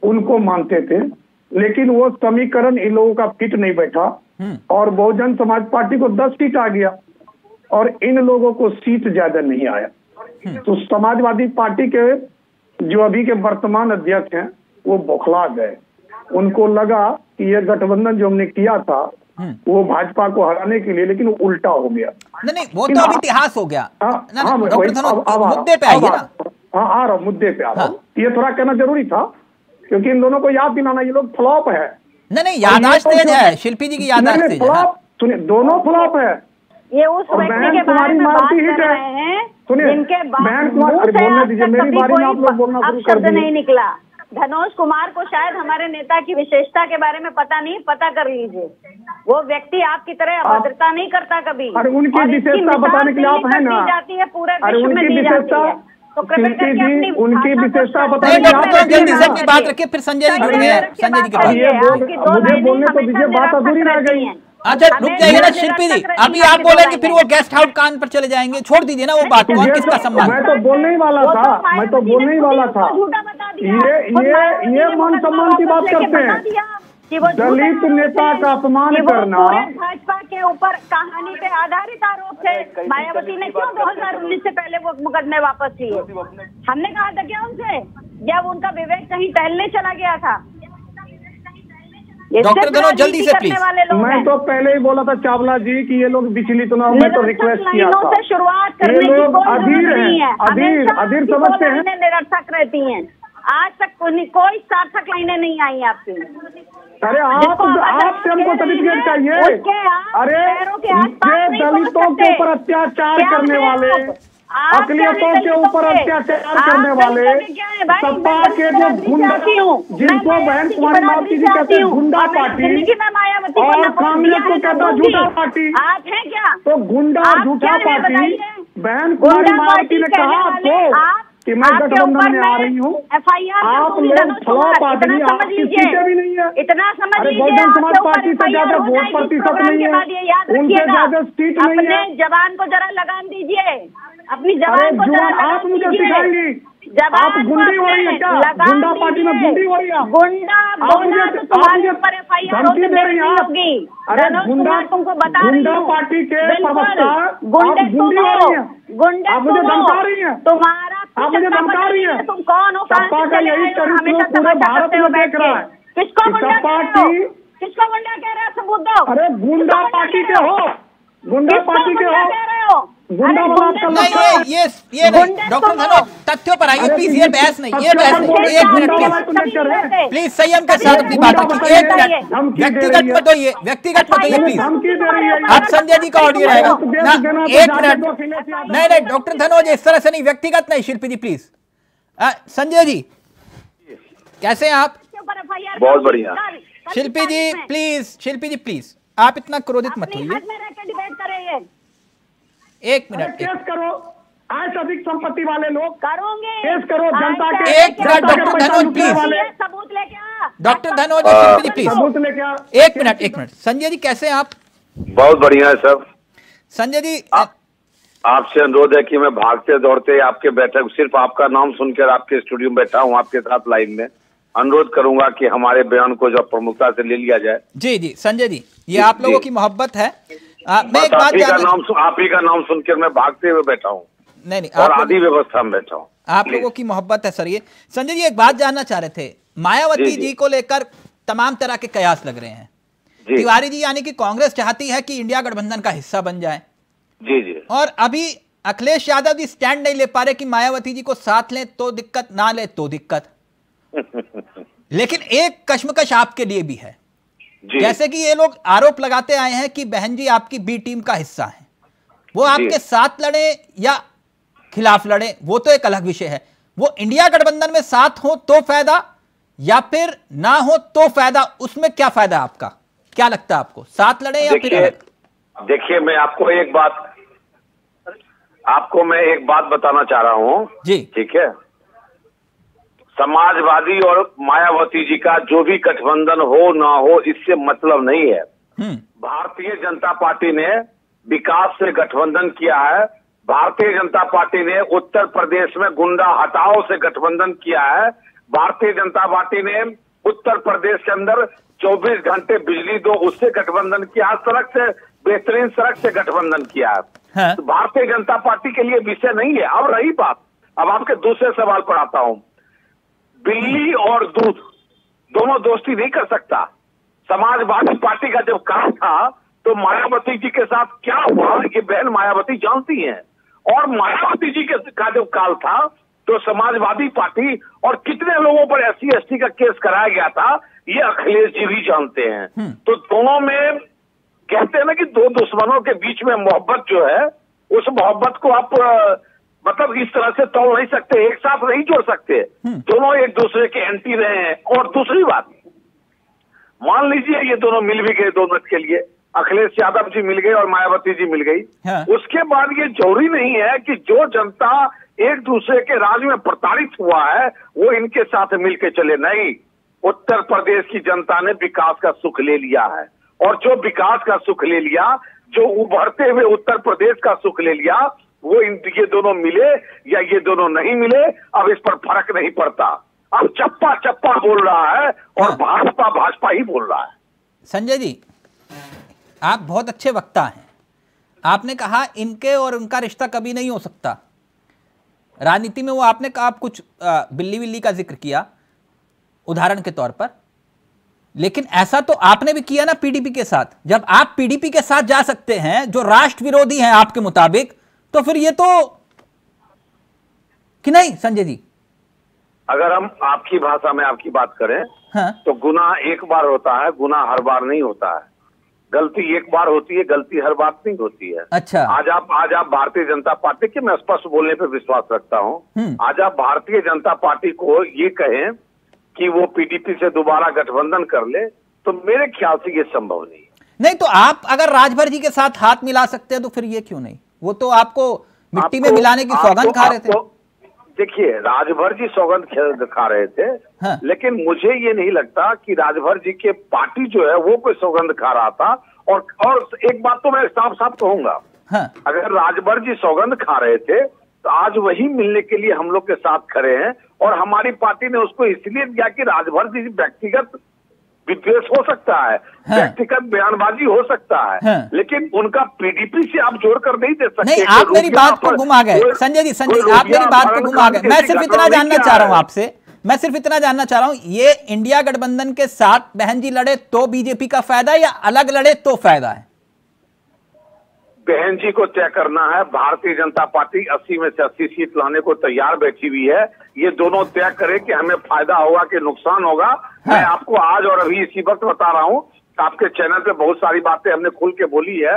उनको मानते थे, लेकिन वो समीकरण इन लोगों का फिट नहीं बैठा और बहुजन समाज पार्टी को 10 सीट आ गया और इन लोगों को सीट ज्यादा नहीं आया। तो समाजवादी पार्टी के जो अभी के वर्तमान अध्यक्ष हैं वो बौखला गए। उनको लगा कि ये गठबंधन जो हमने किया था वो भाजपा को हराने के लिए, लेकिन वो उल्टा हो गया। नहीं, वो तो अब इतिहास हो गया। मुद्दे पे आइए ना। हाँ, आ रहा हूँ मुद्दे पे आ रहा हूँ। ये थोड़ा कहना जरूरी था क्योंकि इन दोनों को याद दिलाना, ये लोग फ्लॉप है। नहीं, याददाश्त तेज है, शिल्पी जी की याददाश्त तेज है। सुनिए, दोनों फ्लॉप है। ये उस व्यक्ति के बारे में बात कर रहे हैं जिनके बोलने दीजिए, मेरी बारी में आप लोग बोलना शुरू कर दिए। नहीं निकला। धनोज कुमार को शायद हमारे नेता की विशेषता के बारे में पता नहीं, पता कर लीजिए। वो व्यक्ति आपकी तरह अभद्रता नहीं करता कभी। अरे उनकी विशेषता बताने के लिए आप है ना, जाती है पूरे अरे उनकी विशेषता, तो उनकी विशेषता बताने के लिए जल्दी से अपनी बात रखिए, फिर संजय जी जुड़ेंगे। संजय जी के पास मुझे बोलने तो दीजिए, बात अधूरी रह गई। अच्छा रुक जाइए ना शिल्पी जी, अभी आप बोलेंगे फिर वो गेस्ट हाउस कान पर चले जाएंगे, छोड़ दीजिए ना वो बात। कौन किसका सम्मान? मैं तो बोलने ही वाला था, मैं तो बोलने ही वाला था। ये मान सम्मान की बात करते हैं, दलित नेता का अपमान करना। भाजपा के ऊपर कहानी पे आधारित आरोप थे। मायावती ने क्यों 2019 से पहले वो मुकदमे वापस किए? हमने कहा था क्या उनसे, जब उनका विवेक कहीं टहलने चला गया था? डॉक्टर धनोज जल्दी से प्लीज। मैं तो पहले ही बोला था चावला जी कि ये लोग पिछली चुनाव में तो रिक्वेस्ट किया था, शुरुआत करने ये लोग अधीर हैं, अधीर समझते हैं, निरर्थक रहती हैं। आज तक कोई सार्थक लाइनें नहीं आई आपकी। अरे आपसे हमको सर्टिफिकेट चाहिए। अरे ये दलितों के ऊपर अत्याचार करने वाले, अकलियतों के ऊपर अत्याचार करने वाले, सपा के जो गुंडा, जिनको बहन कुमारी मावती जी कहते हैं गुंडा पार्टी, और कांग्रेस को कहता है झूठा पार्टी। आप हैं क्या? तो गुंडा झूठा पार्टी, बहन कुमारी मावती ने कहा आपको कि मैं गठबंधन में आ रही हूँ, आप लोग फ्लॉप आदमी, आपकी सीटें भी नहीं है। इतना समझ लीजिए, बहुजन समाज पार्टी से ज्यादा वोट प्रतिशत नहीं है, उनसे ज्यादा सीट नहीं है। अपने जवान को जरा लगाम दीजिए, अपनी जवान को जरा आप मुझे सिखाएंगी, आप गुंडी हो रही है क्या? गुंडा पार्टी में गुंडी हो रही है? धमकी दे रही है आप? अरे गुंडा पार्टी के प्रवक्ता, आप गुंडी हो रही है, आप मुझे धमका रही है, आप मुझे धमका रही है। तुम कौन हो? सपा का यही चरित्र पूरे भारत में देख रहा है। किसको गुंडा कह रहे हो? सबूत दो। अरे गुंडा पार्टी के हो, गुंडा पार्टी के हो, गुंडा ये डॉक्टर धनोज तथ्यों पर आइए प्लीज। ये बहस नहीं, ये बहस नहीं। एक मिनट प्लीज संयम के साथ अपनी बात रखिए। एक मिनट, व्यक्तिगत मत होइए, व्यक्तिगत मत होइए प्लीज। अब संजय जी का ऑडियो रहेगा ना, एक मिनट। नहीं डॉक्टर धनोज इस तरह से नहीं, व्यक्तिगत नहीं। शिल्पी जी प्लीज। संजय जी कैसे हैं आप? बहुत बढ़िया। शिल्पी ji please, Shilpi ji please, आप इतना क्रोधित मत होइए। एक मिनट, केस करो, आज अधिक संपत्ति वाले लोग करोगे, केस करो जनता के। एक मिनट डॉक्टर धनोज प्लीज, सबूत लेके आ। डॉक्टर धनोज शिल्पी जी प्लीज, सबूत लेके आ। एक मिनट। संजय जी कैसे हैं आप? बहुत बढ़िया है सर। संजय जी आपसे अनुरोध है कि मैं भागते दौड़ते आपके बैठक, सिर्फ आपका नाम सुनकर आपके स्टूडियो में बैठा हूँ आपके साथ लाइन में, अनुरोध करूंगा कि हमारे बयान को जो प्रमुखता से ले लिया जाए। जी संजय जी, ये आप लोगों की मोहब्बत है। मैं एक बात आप ही का नाम सुनकर मैं भागते हुए बैठा हूँ। नहीं और आदि व्यवस्था में बैठा हूँ। आप लोगों की मोहब्बत है सर। ये संजय जी एक बात जानना चाह रहे थे, मायावती जी को लेकर तमाम तरह के कयास लग रहे हैं। तिवारी जी यानी कि कांग्रेस चाहती है कि इंडिया गठबंधन का हिस्सा बन जाए। जी। और अभी अखिलेश यादव जी स्टैंड नहीं ले पा रहे कि मायावती जी को साथ लें तो दिक्कत, ना ले तो दिक्कत। लेकिन एक कश्मकश आपके लिए भी है, जैसे कि ये लोग आरोप लगाते आए हैं कि बहन जी आपकी बी टीम का हिस्सा है, वो आपके साथ लड़े या खिलाफ लड़े वो तो एक अलग विषय है, वो इंडिया गठबंधन में साथ हो तो फायदा या फिर ना हो तो फायदा, उसमें क्या फायदा है आपका? क्या लगता है आपको, साथ लड़े या फिर अलग? देखिए मैं आपको एक बात बताना चाह रहा हूं जी, ठीक है। समाजवादी और मायावती जी का जो भी गठबंधन हो ना हो इससे मतलब नहीं है। भारतीय जनता पार्टी ने विकास से गठबंधन किया है। भारतीय जनता पार्टी ने उत्तर प्रदेश में गुंडा हटाओ से गठबंधन किया है। भारतीय जनता पार्टी ने उत्तर प्रदेश के अंदर 24 घंटे बिजली दो उससे गठबंधन किया, सड़क से बेहतरीन सड़क से गठबंधन किया है। तो भारतीय जनता पार्टी के लिए विषय नहीं है। अब रही बात, अब आपके दूसरे सवाल पर आता हूं। बिल्ली और दूध दोनों दोस्ती नहीं कर सकता। समाजवादी पार्टी का जब काम था तो मायावती जी के साथ क्या हुआ ये बहन मायावती जानती हैं। और मायावती जी का जब काल था तो समाजवादी पार्टी और कितने लोगों पर SC/ST का केस कराया गया था ये अखिलेश जी भी जानते हैं। तो दोनों में कहते हैं ना कि दो दुश्मनों के बीच में मोहब्बत जो है उस मोहब्बत को आप मतलब इस तरह से तोड़ नहीं सकते, एक साथ नहीं जोड़ सकते। दोनों एक दूसरे के एंटी रहे हैं। और दूसरी बात, मान लीजिए ये दोनों मिल भी गए 2 मिनट के लिए, अखिलेश यादव जी मिल गए और मायावती जी मिल गई। उसके बाद ये जरूरी नहीं है कि जो जनता एक दूसरे के राज में प्रताड़ित हुआ है वो इनके साथ मिलके चले। नहीं, उत्तर प्रदेश की जनता ने विकास का सुख ले लिया है और जो विकास का सुख ले लिया, जो उभरते हुए उत्तर प्रदेश का सुख ले लिया, वो ये दोनों मिले या ये दोनों नहीं मिले अब इस पर फर्क नहीं पड़ता। अब चप्पा चप्पा बोल रहा है और भाजपा भाजपा ही बोल रहा है। संजय जी, आप बहुत अच्छे वक्ता हैं। आपने कहा इनके और उनका रिश्ता कभी नहीं हो सकता। राजनीति में वो आपने कहा, आप कुछ बिल्ली बिल्ली का जिक्र किया उदाहरण के तौर पर, लेकिन ऐसा तो आपने भी किया ना पीडीपी के साथ। जब आप पीडीपी के साथ जा सकते हैं जो राष्ट्र विरोधी हैं आपके मुताबिक, तो फिर ये तो कि नहीं संजय जी? अगर हम आपकी भाषा में आपकी बात करें तो गुनाह एक बार होता है, गुनाह हर बार नहीं होता है। गलती एक बार होती है, गलती हर बार नहीं होती है। अच्छा, आज आप भारतीय जनता पार्टी के, मैं स्पष्ट बोलने पे विश्वास रखता हूं, आज आप भारतीय जनता पार्टी को ये कहें कि वो पीडीपी से दोबारा गठबंधन कर ले तो मेरे ख्याल से ये संभव नहीं। नहीं तो आप अगर राजभर जी के साथ हाथ मिला सकते हैं तो फिर ये क्यों नहीं? वो तो आपको मिट्टी में मिलाने की सौगंध खा रहे थे। देखिए, राजभर जी सौगंध खा रहे थे, लेकिन मुझे ये नहीं लगता कि राजभर जी के पार्टी जो है वो कोई सौगंध खा रहा था। और एक बात तो मैं साफ साफ कहूंगा, अगर राजभर जी सौगंध खा रहे थे तो आज वही मिलने के लिए हम लोग के साथ खड़े हैं। और हमारी पार्टी ने उसको इसलिए दिया कि राजभर जी व्यक्तिगत विद्वेष हो सकता है, व्यक्तिगत बयानबाजी हो सकता है, लेकिन उनका पीडीपी से आप जोड़कर नहीं दे सकते। नहीं, आप मेरी बात को घुमा गए संजय जी, आप मेरी बात को घुमा गए। मैं सिर्फ इतना जानना चाह रहा हूं आपसे, ये इंडिया गठबंधन के साथ बहन जी लड़े तो बीजेपी का फायदा या अलग लड़े तो फायदा है? बहन जी को तय करना है। भारतीय जनता पार्टी 80 में से 80 सीट लाने को तैयार बैठी हुई है। ये दोनों तय करे कि हमें फायदा होगा कि नुकसान होगा। मैं आपको आज और अभी इसी वक्त बता रहा हूँ, आपके चैनल पे बहुत सारी बातें हमने खुल के बोली है।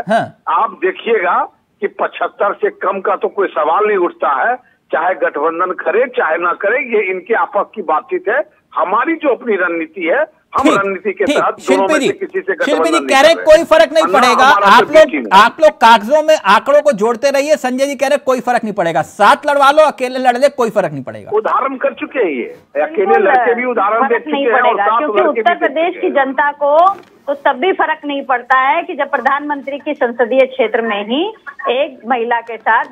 आप देखिएगा कि 75 से कम का तो कोई सवाल नहीं उठता है। चाहे गठबंधन करे चाहे ना करे, ये इनके आपस की बातचीत है। हमारी जो अपनी रणनीति है, हम रणनीति के तहत दोनों में से किसी से गठबंधन नहीं कह रहे कोई फर्क नहीं पड़ेगा। आप लोग कागजों में आंकड़ों को जोड़ते रहिए। संजय जी कह रहे कोई फर्क नहीं पड़ेगा, साथ लड़वा लो, अकेले लड़ ले, कोई फर्क नहीं पड़ेगा। उदाहरण कर चुके हैं ये, अकेले लड़के भी उदाहरण दे चुके हैं। क्योंकि उत्तर प्रदेश की जनता को तो तब भी फर्क नहीं पड़ता है कि जब प्रधानमंत्री की संसदीय क्षेत्र में ही एक महिला के साथ,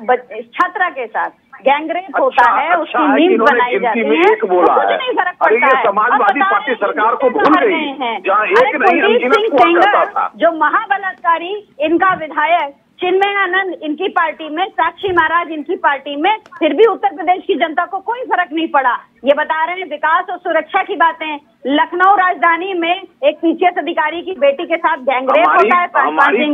छात्रा के साथ गैंगरेप होता है, उसकी नींद बनाई जाती है, तो कुछ नहीं फर्क पड़ता है। समाजवादी पार्टी सरकार को भूल गई है। कुलदीप सिंह सेंगर जो महाबलात्कारी, इनका विधायक चिन्मय आनंद इनकी पार्टी में, साक्षी महाराज इनकी पार्टी में, फिर भी उत्तर प्रदेश की जनता को कोई फर्क नहीं पड़ा। ये बता रहे हैं विकास और सुरक्षा की बातें। लखनऊ राजधानी में एक पीसीएस अधिकारी की बेटी के साथ गैंगरेप होता है, FIR नहीं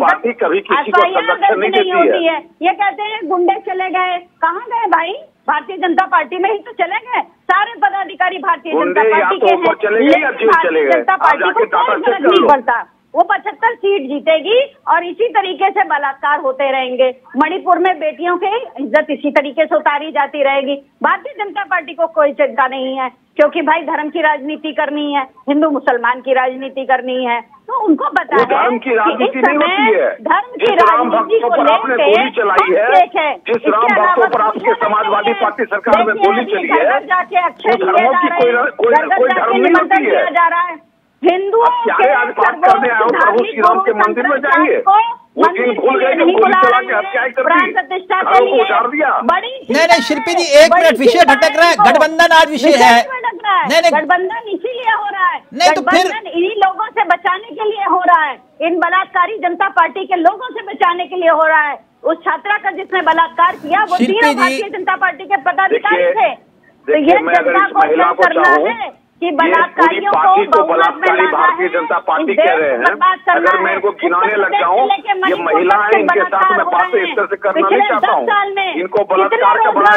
होती है। ये कहते हैं गुंडे चले गए, कहाँ गए भाई? भारतीय जनता पार्टी में ही तो चले गए। सारे पदाधिकारी भारतीय जनता पार्टी के हैं, लेकिन भारतीय जनता पार्टी को कोई फर्क नहीं पड़ता। वो 75 सीट जीतेगी और इसी तरीके से बलात्कार होते रहेंगे। मणिपुर में बेटियों की इज्जत इसी तरीके से उतारी जाती रहेगी। भारतीय जनता पार्टी को कोई चिंता नहीं है, क्योंकि भाई धर्म की राजनीति करनी है, हिंदू मुसलमान की राजनीति करनी है, तो उनको पता है धर्म की राजनीति नहीं होती है। धर्म की राजनीति को गोली चलाई है, जिस राम भक्तों पर आपकी समाजवादी पार्टी सरकार में गोली चली है, जाके अक्षय धर्मों की कोई धर्म नहीं होती है। जा रहा है हिंदुओं के आज बात करने आए प्रभु श्री राम के मंदिर में जाएंगे, वो दिन भूल गए कि गोली चला के हत्याएं कर दी, धर्म को उजाड़ दिया। नहीं शिल्पी जी, एक मिनट, विषय भटक रहा है। गठबंधन आज विषय है। नहीं गठबंधन इसीलिए हो रहा है, नहीं तो फिर इन्हीं लोगों से बचाने के लिए हो रहा है, इन बलात्कारी जनता पार्टी के लोगों से बचाने के लिए हो रहा है। उस छात्रा का जिसने बलात्कार किया वो तीनों भारतीय जनता पार्टी के पदाधिकारी थे। तो ये जनता को करना है कि बलात्कारियों को बलात्कारी भारतीय जनता पार्टी कह रहे हैं। अगर मैं इनको गिनाने लग जाऊं, ये महिला है, इनके साथ मैं बातें इस तरह से करना नहीं चाहता हूँ। इनको बलात्कार का बड़ा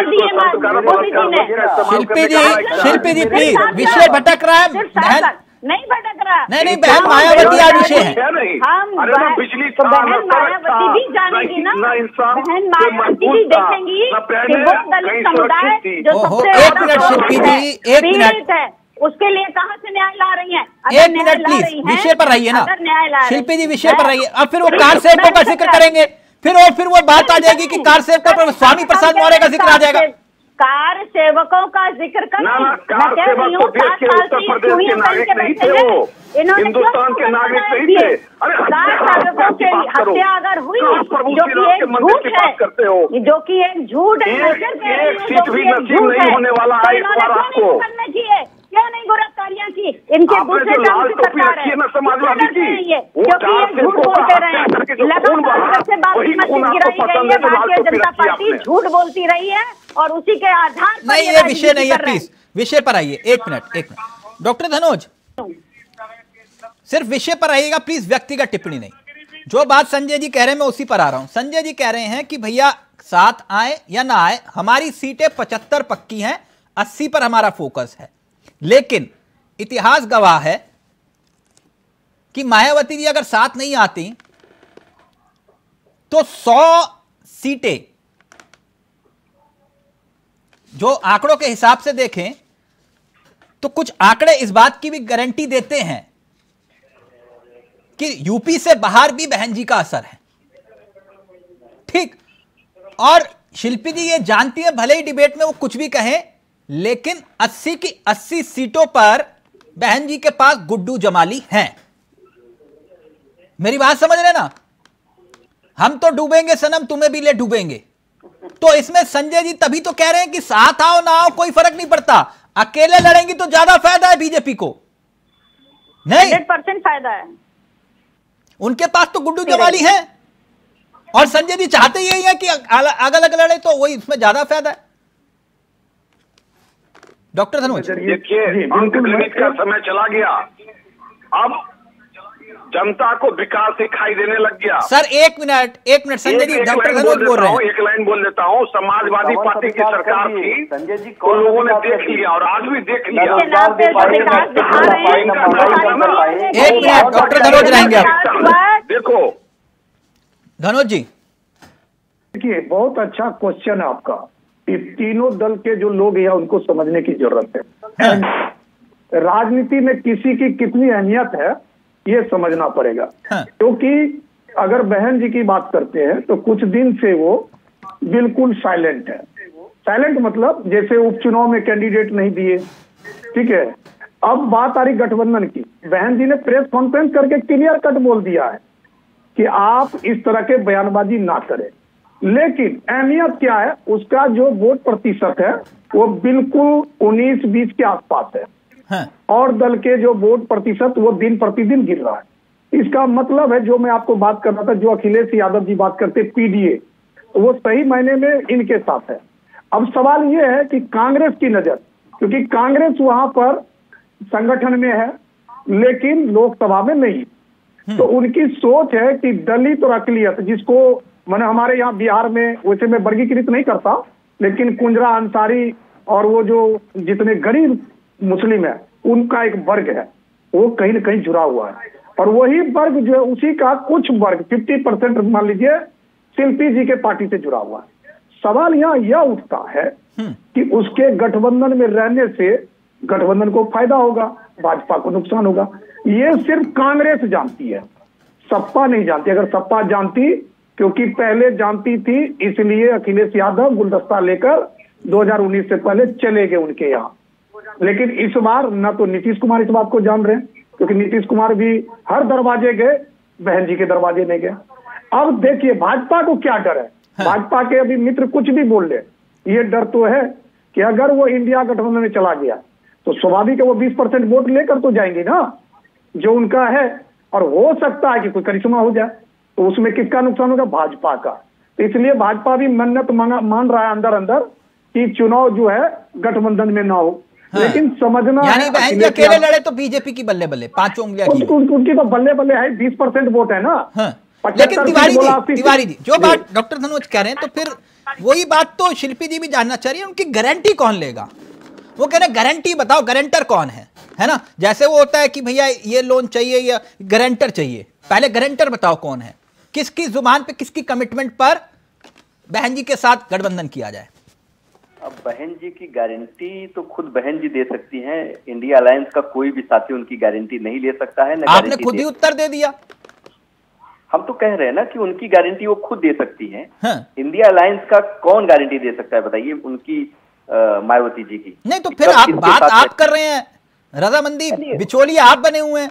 शिल्पी जी प्लीज, विषय भटक रहा है। नहीं भटक रहा, नहीं बहन मायावती आज विषय है। हम बिजली बहन मायावती भी जानेगी ना, बहन मायावती भी देखेंगी कि वो दलित समुदाय जो सबसे एक मिनट शिल्पी जी, एक मिनट है, उसके लिए कहाँ से न्याय ला रही हैं? एक मिनट प्लीज, विषय पर रहिए ना शिल्पी जी, विषय पर रहिए। अब फिर वो कार सेवकों का जिक्र करेंगे, फिर वो बात आ जाएगी कि कार सेवकों पर स्वामी प्रसाद मौर्य का जिक्र आ जाएगा। कार सेवकों का जिक्र कर, कार सेवक तो देश के उत्तर प्रदेश के नागरिक नहीं थे, वो हिंदुस्तान के नागरिक नहीं थे। कार सेवकों की हत्या अगर हुई जो कि एक झूठ है, जो कि एक झूठ है, एक सीट भी नसीब नहीं होने वाला है इस बार आपको। क्यों नहीं गिरफ्तारियां की? इनके दूसरे टर्म की सरकार है, समाजवादी की, क्योंकि ये झूठ बोलते रहे, लगातार से बासमती गिराई गई है। भारतीय जनता पार्टी झूठ बोलती रही है और उसी के आधार पर नहीं, ये विषय नहीं है। प्लीज विषय पर आइए, एक मिनट। डॉक्टर धनोज, सिर्फ विषय पर आइएगा प्लीज, व्यक्तिगत टिप्पणी नहीं। जो बात संजय जी कह रहे हैं मैं उसी पर आ रहा हूं। संजय जी कह रहे हैं कि भैया साथ आए या ना आए, हमारी सीटें 75 पक्की हैं, 80 पर हमारा फोकस है। लेकिन इतिहास गवाह है कि मायावती जी अगर साथ नहीं आती तो 100 सीटें, जो आंकड़ों के हिसाब से देखें तो कुछ आंकड़े इस बात की भी गारंटी देते हैं कि यूपी से बाहर भी बहन जी का असर है। ठीक, और शिल्पी जी ये जानती है, भले ही डिबेट में वो कुछ भी कहें, लेकिन 80 की 80 सीटों पर बहन जी के पास गुड्डू जमाली हैं। मेरी बात समझ रहे ना? हम तो डूबेंगे सनम, तुम्हें भी ले डूबेंगे। तो इसमें संजय जी तभी तो कह रहे हैं कि साथ आओ ना आओ कोई फर्क नहीं पड़ता, अकेले लड़ेंगी तो ज्यादा फायदा है बीजेपी को। नहीं, 100% फायदा है। उनके पास तो गुड्डू जमाली है और संजय जी चाहते यही है कि अलग अलग लड़े, तो वही इसमें ज्यादा फायदा है। डॉक्टर धनोज, देखिए अंक गणित का समय चला गया, अब जनता को विकास दिखाई देने लग गया। सर एक मिनट संजय जी, डॉक्टर धनोज बोल रहे हैं। एक लाइन बोल देता हूँ, समाजवादी पार्टी की सरकार थी, संजय जी को लोगों ने देख लिया और आज भी देख लिया। एक मिनट डॉक्टर धनोज रहेंगे आप। देखो धनोज जी, देखिए बहुत अच्छा क्वेश्चन है आपका। तीनों दल के जो लोग हैं उनको समझने की जरूरत है। राजनीति में किसी की कितनी अहमियत है ये समझना पड़ेगा। क्योंकि अगर बहन जी की बात करते हैं तो कुछ दिन से वो बिल्कुल साइलेंट है। साइलेंट मतलब जैसे उपचुनाव में कैंडिडेट नहीं दिए, ठीक है। अब बात आ रही गठबंधन की। बहन जी ने प्रेस कॉन्फ्रेंस करके क्लियर कट बोल दिया है कि आप इस तरह के बयानबाजी ना करें। लेकिन अहमियत क्या है, उसका जो वोट प्रतिशत है वो बिल्कुल 19-20 के आसपास है। और दल के जो वोट प्रतिशत वो दिन प्रतिदिन गिर रहा है। इसका मतलब है, जो मैं आपको बात कर रहा था, जो अखिलेश यादव जी बात करते पीडीए, वो सही मायने में इनके साथ है। अब सवाल ये है कि कांग्रेस की नजर, क्योंकि कांग्रेस वहां पर संगठन में है लेकिन लोकसभा में नहीं, तो उनकी सोच है कि दलित और अकलियत, जिसको मैंने हमारे यहाँ बिहार में, वैसे मैं वर्गीकृत नहीं करता, लेकिन कुंजरा अंसारी और वो जो जितने गरीब मुस्लिम है उनका एक वर्ग है, वो कहीं न कहीं जुड़ा हुआ है। और वही वर्ग जो है उसी का कुछ वर्ग 50% मान लीजिए शिल्पी जी के पार्टी से जुड़ा हुआ है। सवाल यहाँ यह उठता है कि उसके गठबंधन में रहने से गठबंधन को फायदा होगा, भाजपा को नुकसान होगा। ये सिर्फ कांग्रेस जानती है, सपा नहीं जानती। अगर सपा जानती, क्योंकि पहले जानती थी, इसलिए अखिलेश यादव गुलदस्ता लेकर 2019 से पहले चले गए उनके यहाँ। लेकिन इस बार न तो नीतीश कुमार इस बात को जान रहे हैं, क्योंकि नीतीश कुमार भी हर दरवाजे गए, बहन जी के दरवाजे नहीं गए। अब देखिए भाजपा को क्या डर है, भाजपा के अभी मित्र कुछ भी बोल ले, ये डर तो है कि अगर वो इंडिया गठबंधन में चला गया तो स्वाभाविक है वो 20% वोट लेकर तो जाएंगे ना जो उनका है, और हो सकता है कि कोई करिश्मा हो जाए, तो उसमें किसका नुकसान होगा? भाजपा का। तो इसलिए भाजपा भी मन्नत मान रहा है अंदर अंदर कि चुनाव जो है गठबंधन में ना हो। लेकिन समझना यानी बहन जी अकेले लड़े तो बीजेपी की बल्ले बल्ले, 5 उंगलियां की उनकी तो बल्ले बल्ले है, 20% वोट है ना। लेकिन तिवारी जी जो बात डॉक्टर धनोज कह रहे हैं, तो फिर वही बात तो शिल्पी जी भी जानना चाह रही है, उनकी गारंटी कौन लेगा? वो कह रहे हैं गारंटी बताओ, गारंटर कौन है ना? जैसे वो होता है कि भैया ये लोन चाहिए या गारंटर चाहिए, पहले गारंटर बताओ कौन है, किसकी जुबान पे, किसकी कमिटमेंट पर बहन जी के साथ गठबंधन किया जाए। अब बहन जी की गारंटी तो खुद बहन जी दे सकती हैं, इंडिया अलायंस का कोई भी साथी उनकी गारंटी नहीं ले सकता है। आपने खुद ही उत्तर दे दिया। हम तो कह रहे हैं ना कि उनकी गारंटी वो खुद दे सकती हैं। इंडिया अलायंस का कौन गारंटी दे सकता है बताइए, उनकी मायावती जी की? नहीं तो फिर आप कर रहे हैं, रजामंदी बिचौली आप बने हुए हैं,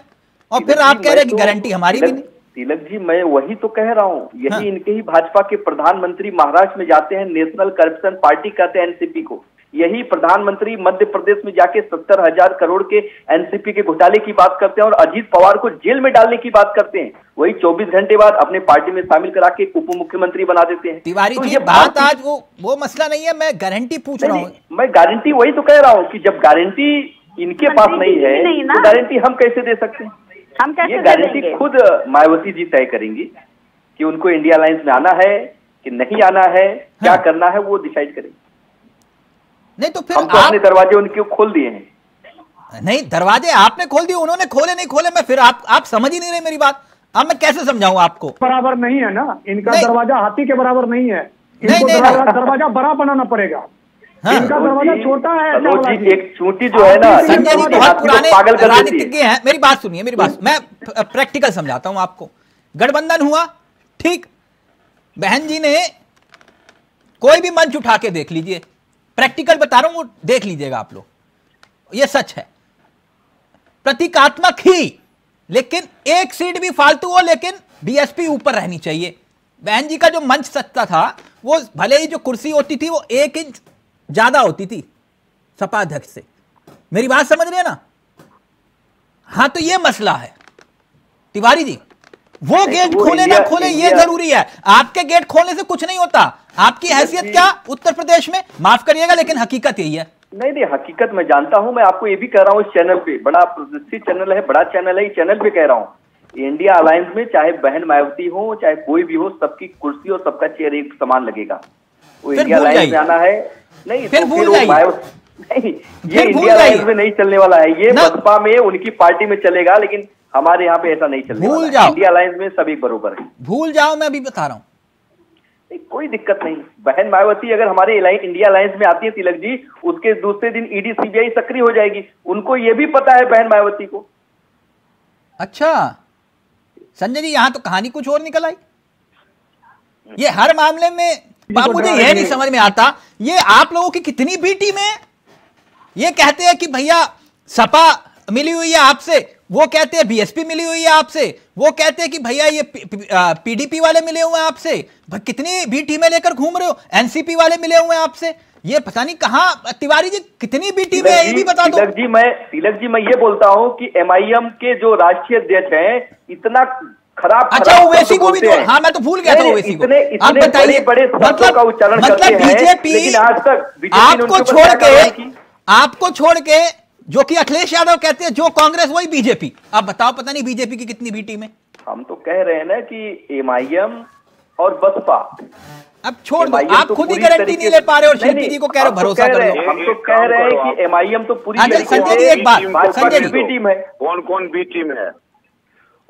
और फिर आप कह रहे हैं कि गारंटी हमारी भी नहीं। तिलक जी मैं वही तो कह रहा हूँ, यही इनके ही भाजपा के प्रधानमंत्री महाराष्ट्र में जाते हैं, नेशनल करप्शन पार्टी कहते हैं एनसीपी को। यही प्रधानमंत्री मध्य प्रदेश में जाके 70,000 करोड़ के एनसीपी के घोटाले की बात करते हैं और अजीत पवार को जेल में डालने की बात करते हैं। वही 24 घंटे बाद अपने पार्टी में शामिल करा के उप मुख्यमंत्री बना देते हैं। तिवारी जी बात आज वो मसला नहीं है, मैं गारंटी पूछ रहा हूँ। मैं गारंटी वही तो कह रहा हूँ कि जब गारंटी इनके पास नहीं है तो गारंटी हम कैसे दे सकते हैं? हम कैसे ये गारंटी खुद मायावती जी तय करेंगी कि उनको इंडिया अलायंस में आना है कि नहीं आना है, क्या करना है वो डिसाइड करेंगे। नहीं तो फिर हम तो अपने दरवाजे उनके खोल दिए हैं। नहीं दरवाजे आपने खोल दिए, उन्होंने खोले नहीं खोले, मैं फिर आप समझ ही नहीं रहे मेरी बात। अब मैं कैसे समझाऊं आपको? बराबर नहीं है ना, इनका दरवाजा हाथी के बराबर नहीं है, इनको दरवाजा बड़ा बनाना पड़ेगा। इनका दरवाजा छोटा है। एक चूंटी जो है ना, संजय जी बहुत पुराने राजनीतिज्ञ हैं, मेरी बात सुनिए, मेरी बात मैं प्रैक्टिकल समझाता हूं आपको। गठबंधन हुआ, ठीक, बहन जी ने कोई भी मंच उठा के देख लीजिए, प्रैक्टिकल बता रहा हूं, वो देख लीजिएगा आप लोग, ये सच है, प्रतीकात्मक ही, लेकिन एक सीट भी फालतू हो, लेकिन बीएसपी ऊपर रहनी चाहिए। बहन जी का जो मंच सत्ता था, वो भले ही जो कुर्सी होती थी वो 1 इंच ज्यादा होती थी सपा अध्यक्ष से, मेरी बात समझ रहे हैं ना? हाँ तो ये मसला है तिवारी जी, वो गेट खोले ना खोले ये जरूरी है। आपके गेट खोलने से कुछ नहीं होता, आपकी हैसियत क्या उत्तर प्रदेश में, माफ करिएगा लेकिन हकीकत यही है। नहीं हकीकत मैं जानता हूं, मैं आपको ये भी कह रहा हूं, इस चैनल पे बड़ा प्रतिष्ठित चैनल है, बड़ा चैनल है, इस चैनल पे कह रहा हूं, इंडिया अलायंस में चाहे बहन मायावती हो चाहे कोई भी हो, सबकी कुर्सी और सबका चेयर एक समान लगेगा। वो इंडिया अलायंस में आना है नहीं फिर तो भूल नहीं, ये इंडिया अलायंस में नहीं चलने वाला है, ये बसपा में उनकी पार्टी में चलेगा, लेकिन हमारे यहाँ पे ऐसा नहीं चलने वाला है। इंडिया अलायंस में सभी बराबर है। भूल जाओ, मैं अभी बता रहा हूँ, कोई दिक्कत नहीं। बहन मायावती अगर हमारे इंडिया अलायंस में आती है तिलक जी, उसके दूसरे दिन ईडी सीबीआई सक्रिय हो जाएगी, उनको ये भी पता है बहन मायावती को। अच्छा संजय जी, यहां तो कहानी कुछ और निकल आई। ये हर मामले में बाबू जी ये नहीं समझ में आता, ये आप लोगों की कितनी बी टीम है? ये कहते हैं कि भैया सपा मिली हुई है आपसे, वो कहते हैं बीएसपी मिली हुई है आपसे, वो कहते हैं कि भैया ये पीडीपी वाले मिले हुए हैं आपसे। कितनी बी टीमें लेकर घूम रहे हो? एनसीपी वाले मिले हुए हैं आपसे, ये पता नहीं कहां। तिवारी जी कितनी बी टीमें है ये भी बता दो। तिलक जी मैं ये बोलता हूं कि एमआईएम के जो राष्ट्रीय अध्यक्ष हैं इतना खराब, अच्छा ओवैसी को भी तो, हाँ मैं तो भूल गया था ओवैसी को। आप बताइए, मतलब बीजेपी आज तक आपको छोड़ के जो कि अखिलेश यादव कहते हैं जो कांग्रेस वही बीजेपी, आप बताओ पता नहीं बीजेपी की कितनी बी टीम है? हम तो कह रहे हैं ना कि एमआईएम और बसपा। अब छोड़ दो, आप खुद ही गारंटी नहीं ले पा रहे और शिल्पी जी को कह रहे भरोसा कर लो। हम तो कह रहे हैं कि एमआईएम तो पूरी संजय जी एक बात, संजय जी टीम है, कौन कौन बी टीम है?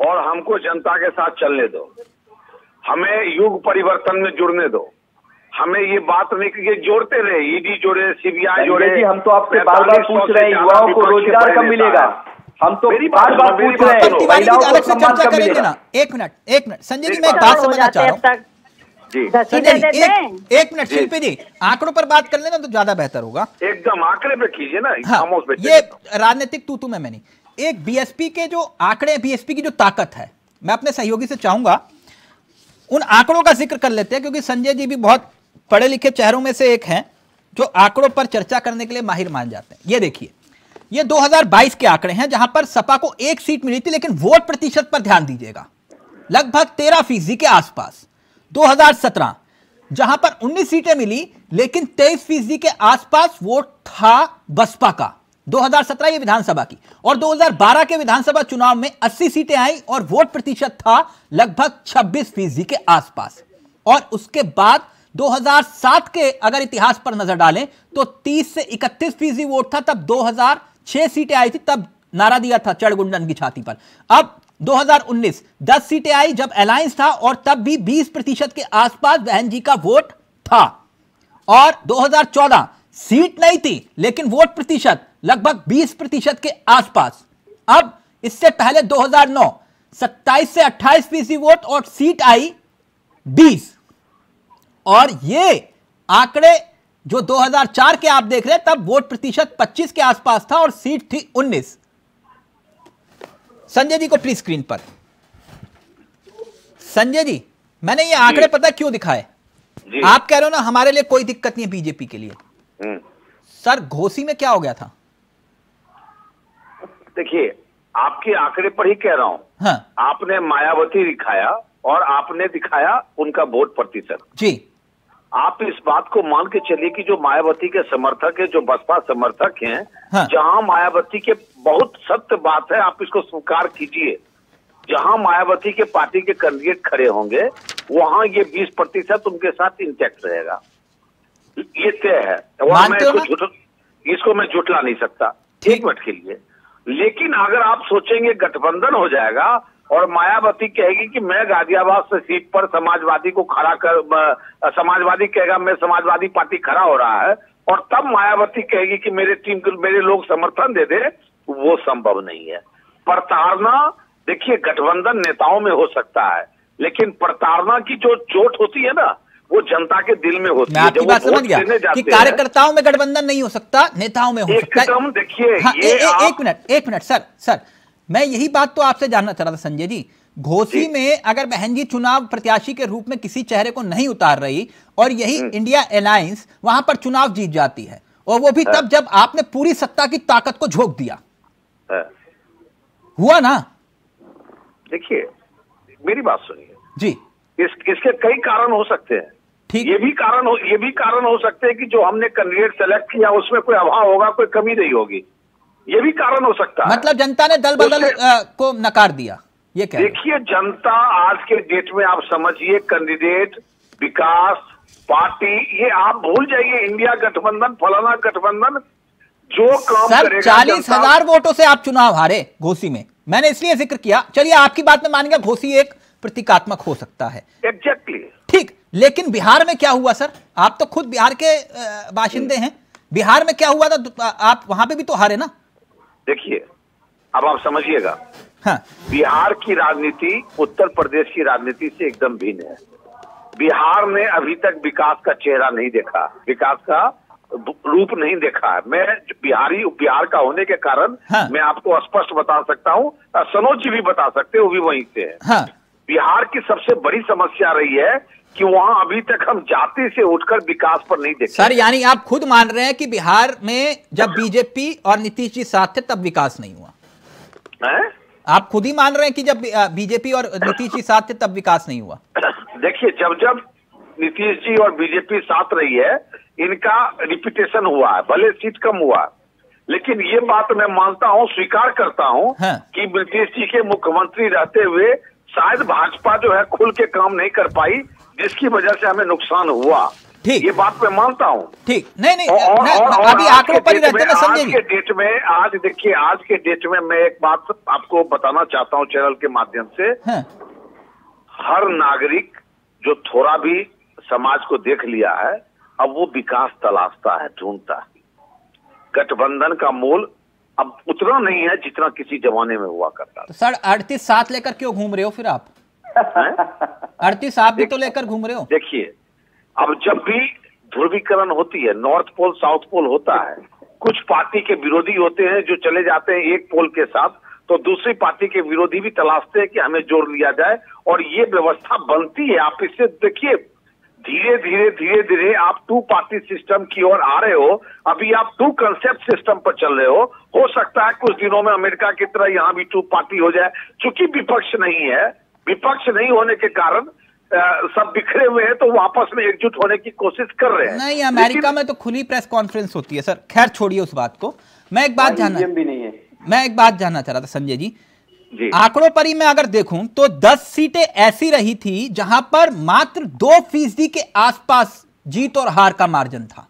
और हमको जनता के साथ चलने दो, हमें युग परिवर्तन में जुड़ने दो। हमें ये बात नहीं कि ये जोड़ते रहे, ईडी जोड़े, सीबीआई जोड़े। जी हम तो आपसे बार बार पूछ रहे हैं युवाओं को रोजगार कब मिलेगा, हम तो बार बार पूछ रहे हैं महिलाओं को सम्मान कब मिलेगा। एक मिनट संजय जी, मैं एक बात समझना चाह रहा हूँ संजय जी, एक मिनट शिल्पी जी, आंकड़ों पर बात कर लेना तो ज्यादा बेहतर होगा। एकदम आंकड़े पे कीजिए ना। हाँ, ये राजनीतिक तू मैं नहीं, एक बीएसपी के जो आंकड़े, बीएसपी की जो ताकत है, मैं अपने सहयोगी से चाहूंगा उन आंकड़ों का जिक्र कर लेते हैं, क्योंकि संजय जी भी बहुत पढ़े लिखे चेहरों में से एक हैं जो आंकड़ों पर चर्चा करने के लिए माहिर मान जाते हैं। ये देखिए, ये 2022 के आंकड़े हैं जहां पर सपा को 1 सीट मिली थी, लेकिन वोट प्रतिशत पर ध्यान दीजिएगा, लगभग 13% के आसपास। 2017 जहां पर 19 सीटें मिली, लेकिन 23% के आसपास वोट था बसपा का, 2017 ये विधानसभा की। और 2012 के विधानसभा चुनाव में 80 सीटें आई और वोट प्रतिशत था लगभग 26% के आसपास। और उसके बाद 2007 के अगर इतिहास पर नजर डालें तो 30 से 31% वोट था, तब 2006 सीटें आई थी, तब नारा दिया था चढ़गुंडन की छाती पर। अब 2019 10 सीटें आई जब अलायंस था, और तब भी 20% के आसपास बहन जी का वोट था। और 2014 सीट नहीं थी, लेकिन वोट प्रतिशत लगभग 20% के आसपास। अब इससे पहले 2009 27 से 28% वोट और सीट आई 20। और ये आंकड़े जो 2004 के आप देख रहे हैं, तब वोट प्रतिशत 25 के आसपास था और सीट थी 19। संजय जी को प्लीज स्क्रीन पर। संजय जी, मैंने ये आंकड़े पता क्यों दिखाए? आप कह रहे हो ना हमारे लिए कोई दिक्कत नहीं है बीजेपी के लिए। सर घोसी में क्या हो गया था? देखिए, आपके आंकड़े पर ही कह रहा हूं। हाँ। आपने मायावती दिखाया और आपने दिखाया उनका वोट प्रतिशत। जी, आप इस बात को मान के चलिए कि जो मायावती के समर्थक है, जो बसपा समर्थक हैं, हाँ। जहां मायावती के बहुत सत्य बात है, आप इसको स्वीकार कीजिए, जहां मायावती के पार्टी के कैंडिडेट खड़े होंगे वहां ये 20% उनके साथ इंटैक्ट रहेगा, ये तय है। और मैं इसको मैं झुठला नहीं सकता एक मिनट के लिए। लेकिन अगर आप सोचेंगे गठबंधन हो जाएगा और मायावती कहेगी कि मैं गाजियाबाद से सीट पर समाजवादी को खड़ा कर, समाजवादी कहेगा मैं समाजवादी पार्टी खड़ा हो रहा है, और तब मायावती कहेगी कि मेरे टीम को मेरे लोग समर्थन दे दे, वो संभव नहीं है। प्रताड़ना, देखिए गठबंधन नेताओं में हो सकता है, लेकिन प्रताड़ना की जो चोट होती है ना, वो जनता के दिल में होती है। मैं आपकी बात समझ गया कि कार्यकर्ताओं में गठबंधन नहीं हो सकता, नेताओं में हो सकता है। देखिए हाँ, एक मिनट सर, मैं यही बात तो आपसे जानना चाह रहा था संजय जी। घोसी में अगर बहन जी चुनाव प्रत्याशी के रूप में किसी चेहरे को नहीं उतार रही और यही इंडिया अलायंस वहां पर चुनाव जीत जाती है, और वो भी तब जब आपने पूरी सत्ता की ताकत को झोंक दिया, हुआ ना? देखिए मेरी बात सुनिए जी, इसके कई कारण हो सकते हैं। ये भी कारण हो सकते हैं कि जो हमने कैंडिडेट सेलेक्ट किया उसमें कोई अभाव होगा, कोई कमी नहीं होगी, ये भी कारण हो सकता है। मतलब जनता ने दल बदल को नकार दिया, ये क्या? देखिए जनता आज के डेट में आप समझिए, कैंडिडेट, विकास, पार्टी, ये आप भूल जाइए, इंडिया गठबंधन, फलाना गठबंधन, जो काम करेगा। 40,000 वोटों से आप चुनाव हारे घोसी में, मैंने इसलिए जिक्र किया। चलिए आपकी बात में मान गया घोसी एक प्रतीकात्मक हो सकता है, एग्जैक्टली ठीक, लेकिन बिहार में क्या हुआ सर? आप तो खुद बिहार के बाशिंदे हैं, बिहार में क्या हुआ था? आप वहां पे भी तो हारे ना। देखिए अब आप समझिएगा, हाँ। बिहार की राजनीति उत्तर प्रदेश की राजनीति से एकदम भिन्न है। बिहार ने अभी तक विकास का चेहरा नहीं देखा, विकास का रूप नहीं देखा है। मैं बिहार का होने के कारण हाँ। मैं आपको स्पष्ट बता सकता हूँ, सनोज जी भी बता सकते हैं, वो भी वहीं से है। हाँ। बिहार की सबसे बड़ी समस्या रही है कि वहां अभी तक हम जाति से उठकर विकास पर नहीं देखे। सर यानी आप खुद मान रहे हैं कि बिहार में जब बीजेपी और नीतीश जी साथ थे तब विकास नहीं हुआ है? आप खुद ही मान रहे हैं कि जब बीजेपी और नीतीश जी साथ थे तब विकास नहीं हुआ? देखिए जब नीतीश जी और बीजेपी साथ रही है, इनका रिपीटेशन हुआ है, भले सीट कम हुआ, लेकिन ये बात मैं मानता हूँ, स्वीकार करता हूँ हाँ। कि नीतीश जी के मुख्यमंत्री रहते हुए शायद भाजपा जो है खुल के काम नहीं कर पाई, जिसकी वजह से हमें नुकसान हुआ। ठीक, ये बात मैं मानता हूँ। ठीक, नहीं अभी आंकड़ों पर ही रहते ना संजय जी। आज देखिए, आज के डेट में मैं एक बात आपको बताना चाहता हूँ चैनल के माध्यम से। हर नागरिक जो थोड़ा भी समाज को देख लिया है, अब वो विकास तलाशता है, ढूंढता है। गठबंधन का मोल अब उतना नहीं है जितना किसी जमाने में हुआ करता था। तो सर 38-7 लेकर क्यों घूम रहे हो फिर आप? 38 भी तो लेकर घूम रहे हो। देखिए, अब जब भी ध्रुवीकरण होती है, नॉर्थ पोल साउथ पोल होता है, कुछ पार्टी के विरोधी होते हैं जो चले जाते हैं एक पोल के साथ, तो दूसरी पार्टी के विरोधी भी तलाशते हैं कि हमें जोड़ लिया जाए, और ये व्यवस्था बनती है। आप इससे देखिए, धीरे धीरे आप 2 पार्टी सिस्टम की ओर आ रहे हो। अभी आप 2 कंसेप्ट सिस्टम पर चल रहे हो सकता है कुछ दिनों में अमेरिका की तरह यहाँ भी 2 पार्टी हो जाए। चूंकि विपक्ष नहीं है, विपक्ष नहीं होने के कारण सब बिखरे हुए हैं, तो वो आपस में एकजुट होने की कोशिश कर रहे हैं। नहीं, अमेरिका में तो खुली प्रेस कॉन्फ्रेंस होती है सर। खैर छोड़िए उस बात को। मैं एक बात जानना चाह रहा था संजय जी, आंकड़ों पर ही मैं अगर देखूं तो 10 सीटें ऐसी रही थी जहां पर मात्र 2% के आसपास जीत और हार का मार्जिन था।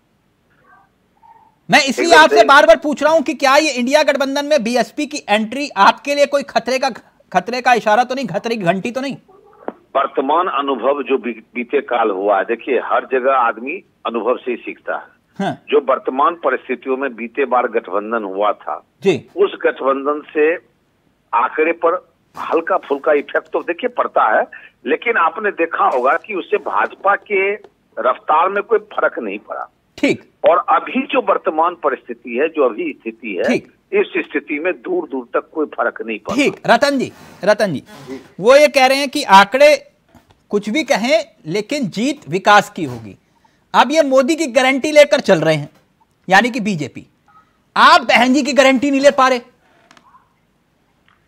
मैं इसलिए आपसे बार बार पूछ रहा हूं कि क्या ये इंडिया गठबंधन में बीएसपी की एंट्री आपके लिए कोई खतरे का इशारा तो नहीं, खतरे की घंटी तो नहीं? वर्तमान अनुभव जो बीते काल हुआ है, देखिए हर जगह आदमी अनुभव से ही सीखता है। जो वर्तमान परिस्थितियों में बीते बार गठबंधन हुआ था जी, उस गठबंधन से आंकड़े पर हल्का फुल्का इफेक्ट तो देखिए पड़ता है, लेकिन आपने देखा होगा कि उससे भाजपा के रफ्तार में कोई फर्क नहीं पड़ा। ठीक। और अभी जो वर्तमान परिस्थिति है, जो अभी स्थिति है, इस स्थिति में दूर दूर तक कोई फर्क नहीं पड़ा। ठीक। रतन जी वो ये कह रहे हैं कि आंकड़े कुछ भी कहें लेकिन जीत विकास की होगी। अब ये मोदी की गारंटी लेकर चल रहे हैं, यानी कि बीजेपी। आप बहन जी की गारंटी नहीं ले पा रहे।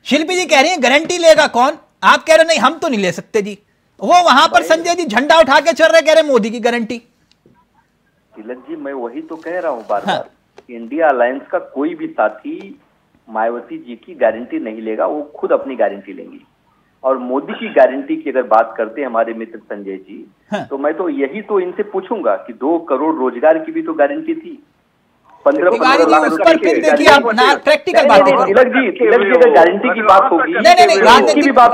शिल्पी जी कह रही हैं गारंटी लेगा कौन, आप कह रहे नहीं हम तो नहीं ले सकते जी। वो वहां पर संजय जी झंडा उठा के चल रहे, कह रहे मोदी की गारंटी। तिलक जी, मैं वही तो कह रहा हूं बार बार, इंडिया अलायंस का कोई भी साथी मायावती जी की गारंटी नहीं लेगा, वो खुद अपनी गारंटी लेंगी। और मोदी की गारंटी की अगर बात करते हैं हमारे मित्र संजय जी, तो मैं तो यही तो इनसे पूछूंगा कि 2 करोड़ रोजगार की भी तो गारंटी थी। 15 लाख प्रैक्टिकल बात तिलक जी अगर गारंटी की बात होगी,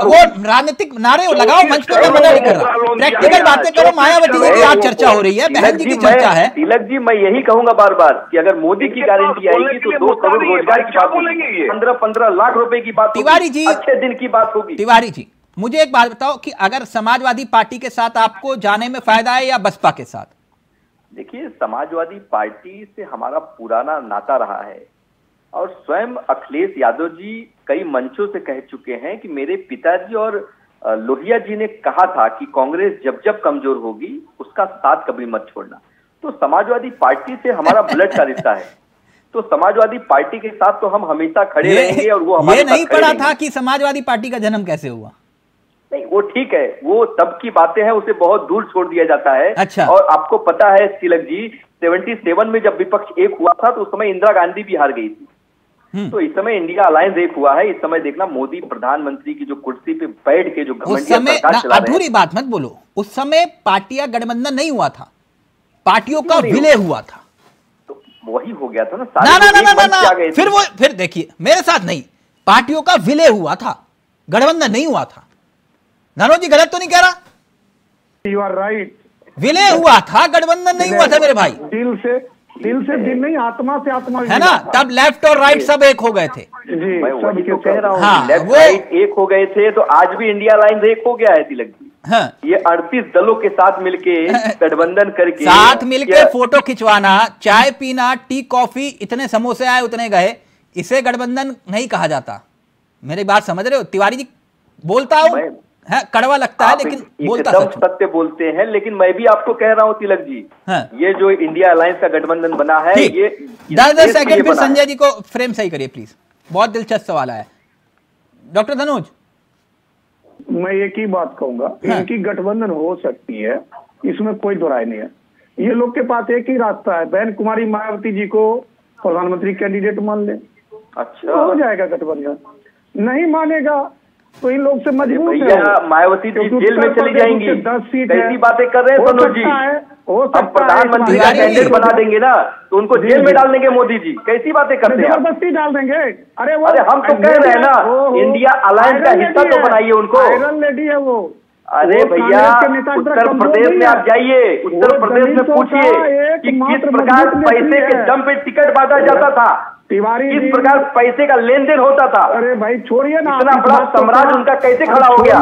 वो राजनीतिक नारे लगाओ मंच पे, मैं मना नहीं कर रहा। प्रैक्टिकल बातें करो। मायावती जी की आज चर्चा हो रही है, बहन जी की चर्चा है। तिलक जी, मैं यही कहूंगा बार बार कि अगर मोदी की गारंटी आएगी तो 2 करोड़ रोजगार की बात होगी, 15 लाख रुपए की बात, तिवारी जी अच्छे दिन की बात होगी। तिवारी जी, मुझे एक बात बताओ कि अगर समाजवादी पार्टी के साथ आपको जाने में फायदा है या बसपा के साथ? देखिए, समाजवादी पार्टी से हमारा पुराना नाता रहा है, और स्वयं अखिलेश यादव जी कई मंचों से कह चुके हैं कि मेरे पिताजी और लोहिया जी ने कहा था कि कांग्रेस जब जब कमजोर होगी उसका साथ कभी मत छोड़ना। तो समाजवादी पार्टी से हमारा ब्लड का रिश्ता है, तो समाजवादी पार्टी के साथ तो हम हमेशा खड़े रहेंगे। और वो हमारे नहीं पड़ा था कि समाजवादी पार्टी का जन्म कैसे हुआ? नहीं, वो ठीक है, वो तब की बातें हैं, उसे बहुत दूर छोड़ दिया जाता है। अच्छा। और आपको पता है तिलक जी, 77 में जब विपक्ष एक हुआ था तो उस समय इंदिरा गांधी भी हार गई थी। तो इस समय इंडिया अलायंस एक हुआ है। इस समय देखना, मोदी प्रधानमंत्री की जो कुर्सी पे बैठ के जो अधूरी बात मत बोलो, उस समय पार्टियां गठबंधन नहीं हुआ था, पार्टियों का विलय हुआ था। तो वही हो गया था ना। फिर देखिए, मेरे साथ नहीं, पार्टियों का विलय हुआ था, गठबंधन नहीं हुआ था। धनोज जी गलत तो नहीं कह रहा? You are right. विलय हुआ था, गठबंधन नहीं हुआ था मेरे भाई। दिल से दिल नहीं, आत्मा से आत्मा है ना। तब लेफ्ट और राइट सब एक हो गए थे जी। मैं वही तो कह रहा हूँ, लेफ्ट राइट एक हो गए थे, तो आज भी इंडिया अलायंस एक हो गया है तिलक जी। ये 38 दलों के साथ मिलके गठबंधन करके, साथ मिलके फोटो खिंचवाना, चाय पीना, टी कॉफी, इतने समोसे आए उतने गए, इसे गठबंधन नहीं कहा जाता। मेरी बात समझ रहे हो? तिवारी जी बोलता हूँ, कड़वा लगता है लेकिन बोलता सत्य बोलते हैं। लेकिन मैं भी आपको कह रहा हूं तिलक जी, ये जो इंडिया अलायंस का गठबंधन बना है, ये 10 सेकंड फिर संजय जी को फ्रेम सही करिए प्लीज, बहुत दिलचस्प सवाल है। डॉक्टर धनोज, मैं एक ही बात कहूंगा, इनकी गठबंधन हो सकती है, इसमें कोई दुराय नहीं है। ये लोग के पास एक ही रास्ता है, बहन कुमारी मायावती जी को प्रधानमंत्री कैंडिडेट मान ले, अच्छा हो जाएगा गठबंधन। नहीं मानेगा तो इन लोग से मजबूर है। मायावती जी जेल में चली जाएंगी, 10 सीट कैसी बातें कर रहे हैं धनोज जी? अब प्रधानमंत्री का कैंडिडेट बना देंगे ना तो उनको जेल में डाल देंगे मोदी जी, कैसी बातें करते हैं? जबरदस्ती डाल देंगे। अरे हम तो कह रहे हैं ना, इंडिया अलायंस का हिस्सा तो बनाइए उनको। वायरल लेडी है वो। अरे भैया, उत्तर प्रदेश में आप जाइए, उत्तर प्रदेश में पूछिए कि किस प्रकार पैसे के दम पे टिकट बांटा जाता था, किस प्रकार पैसे का लेन देन होता था। अरे भाई छोड़िए ना, इतना बड़ा साम्राज्य उनका कैसे खड़ा हो गया?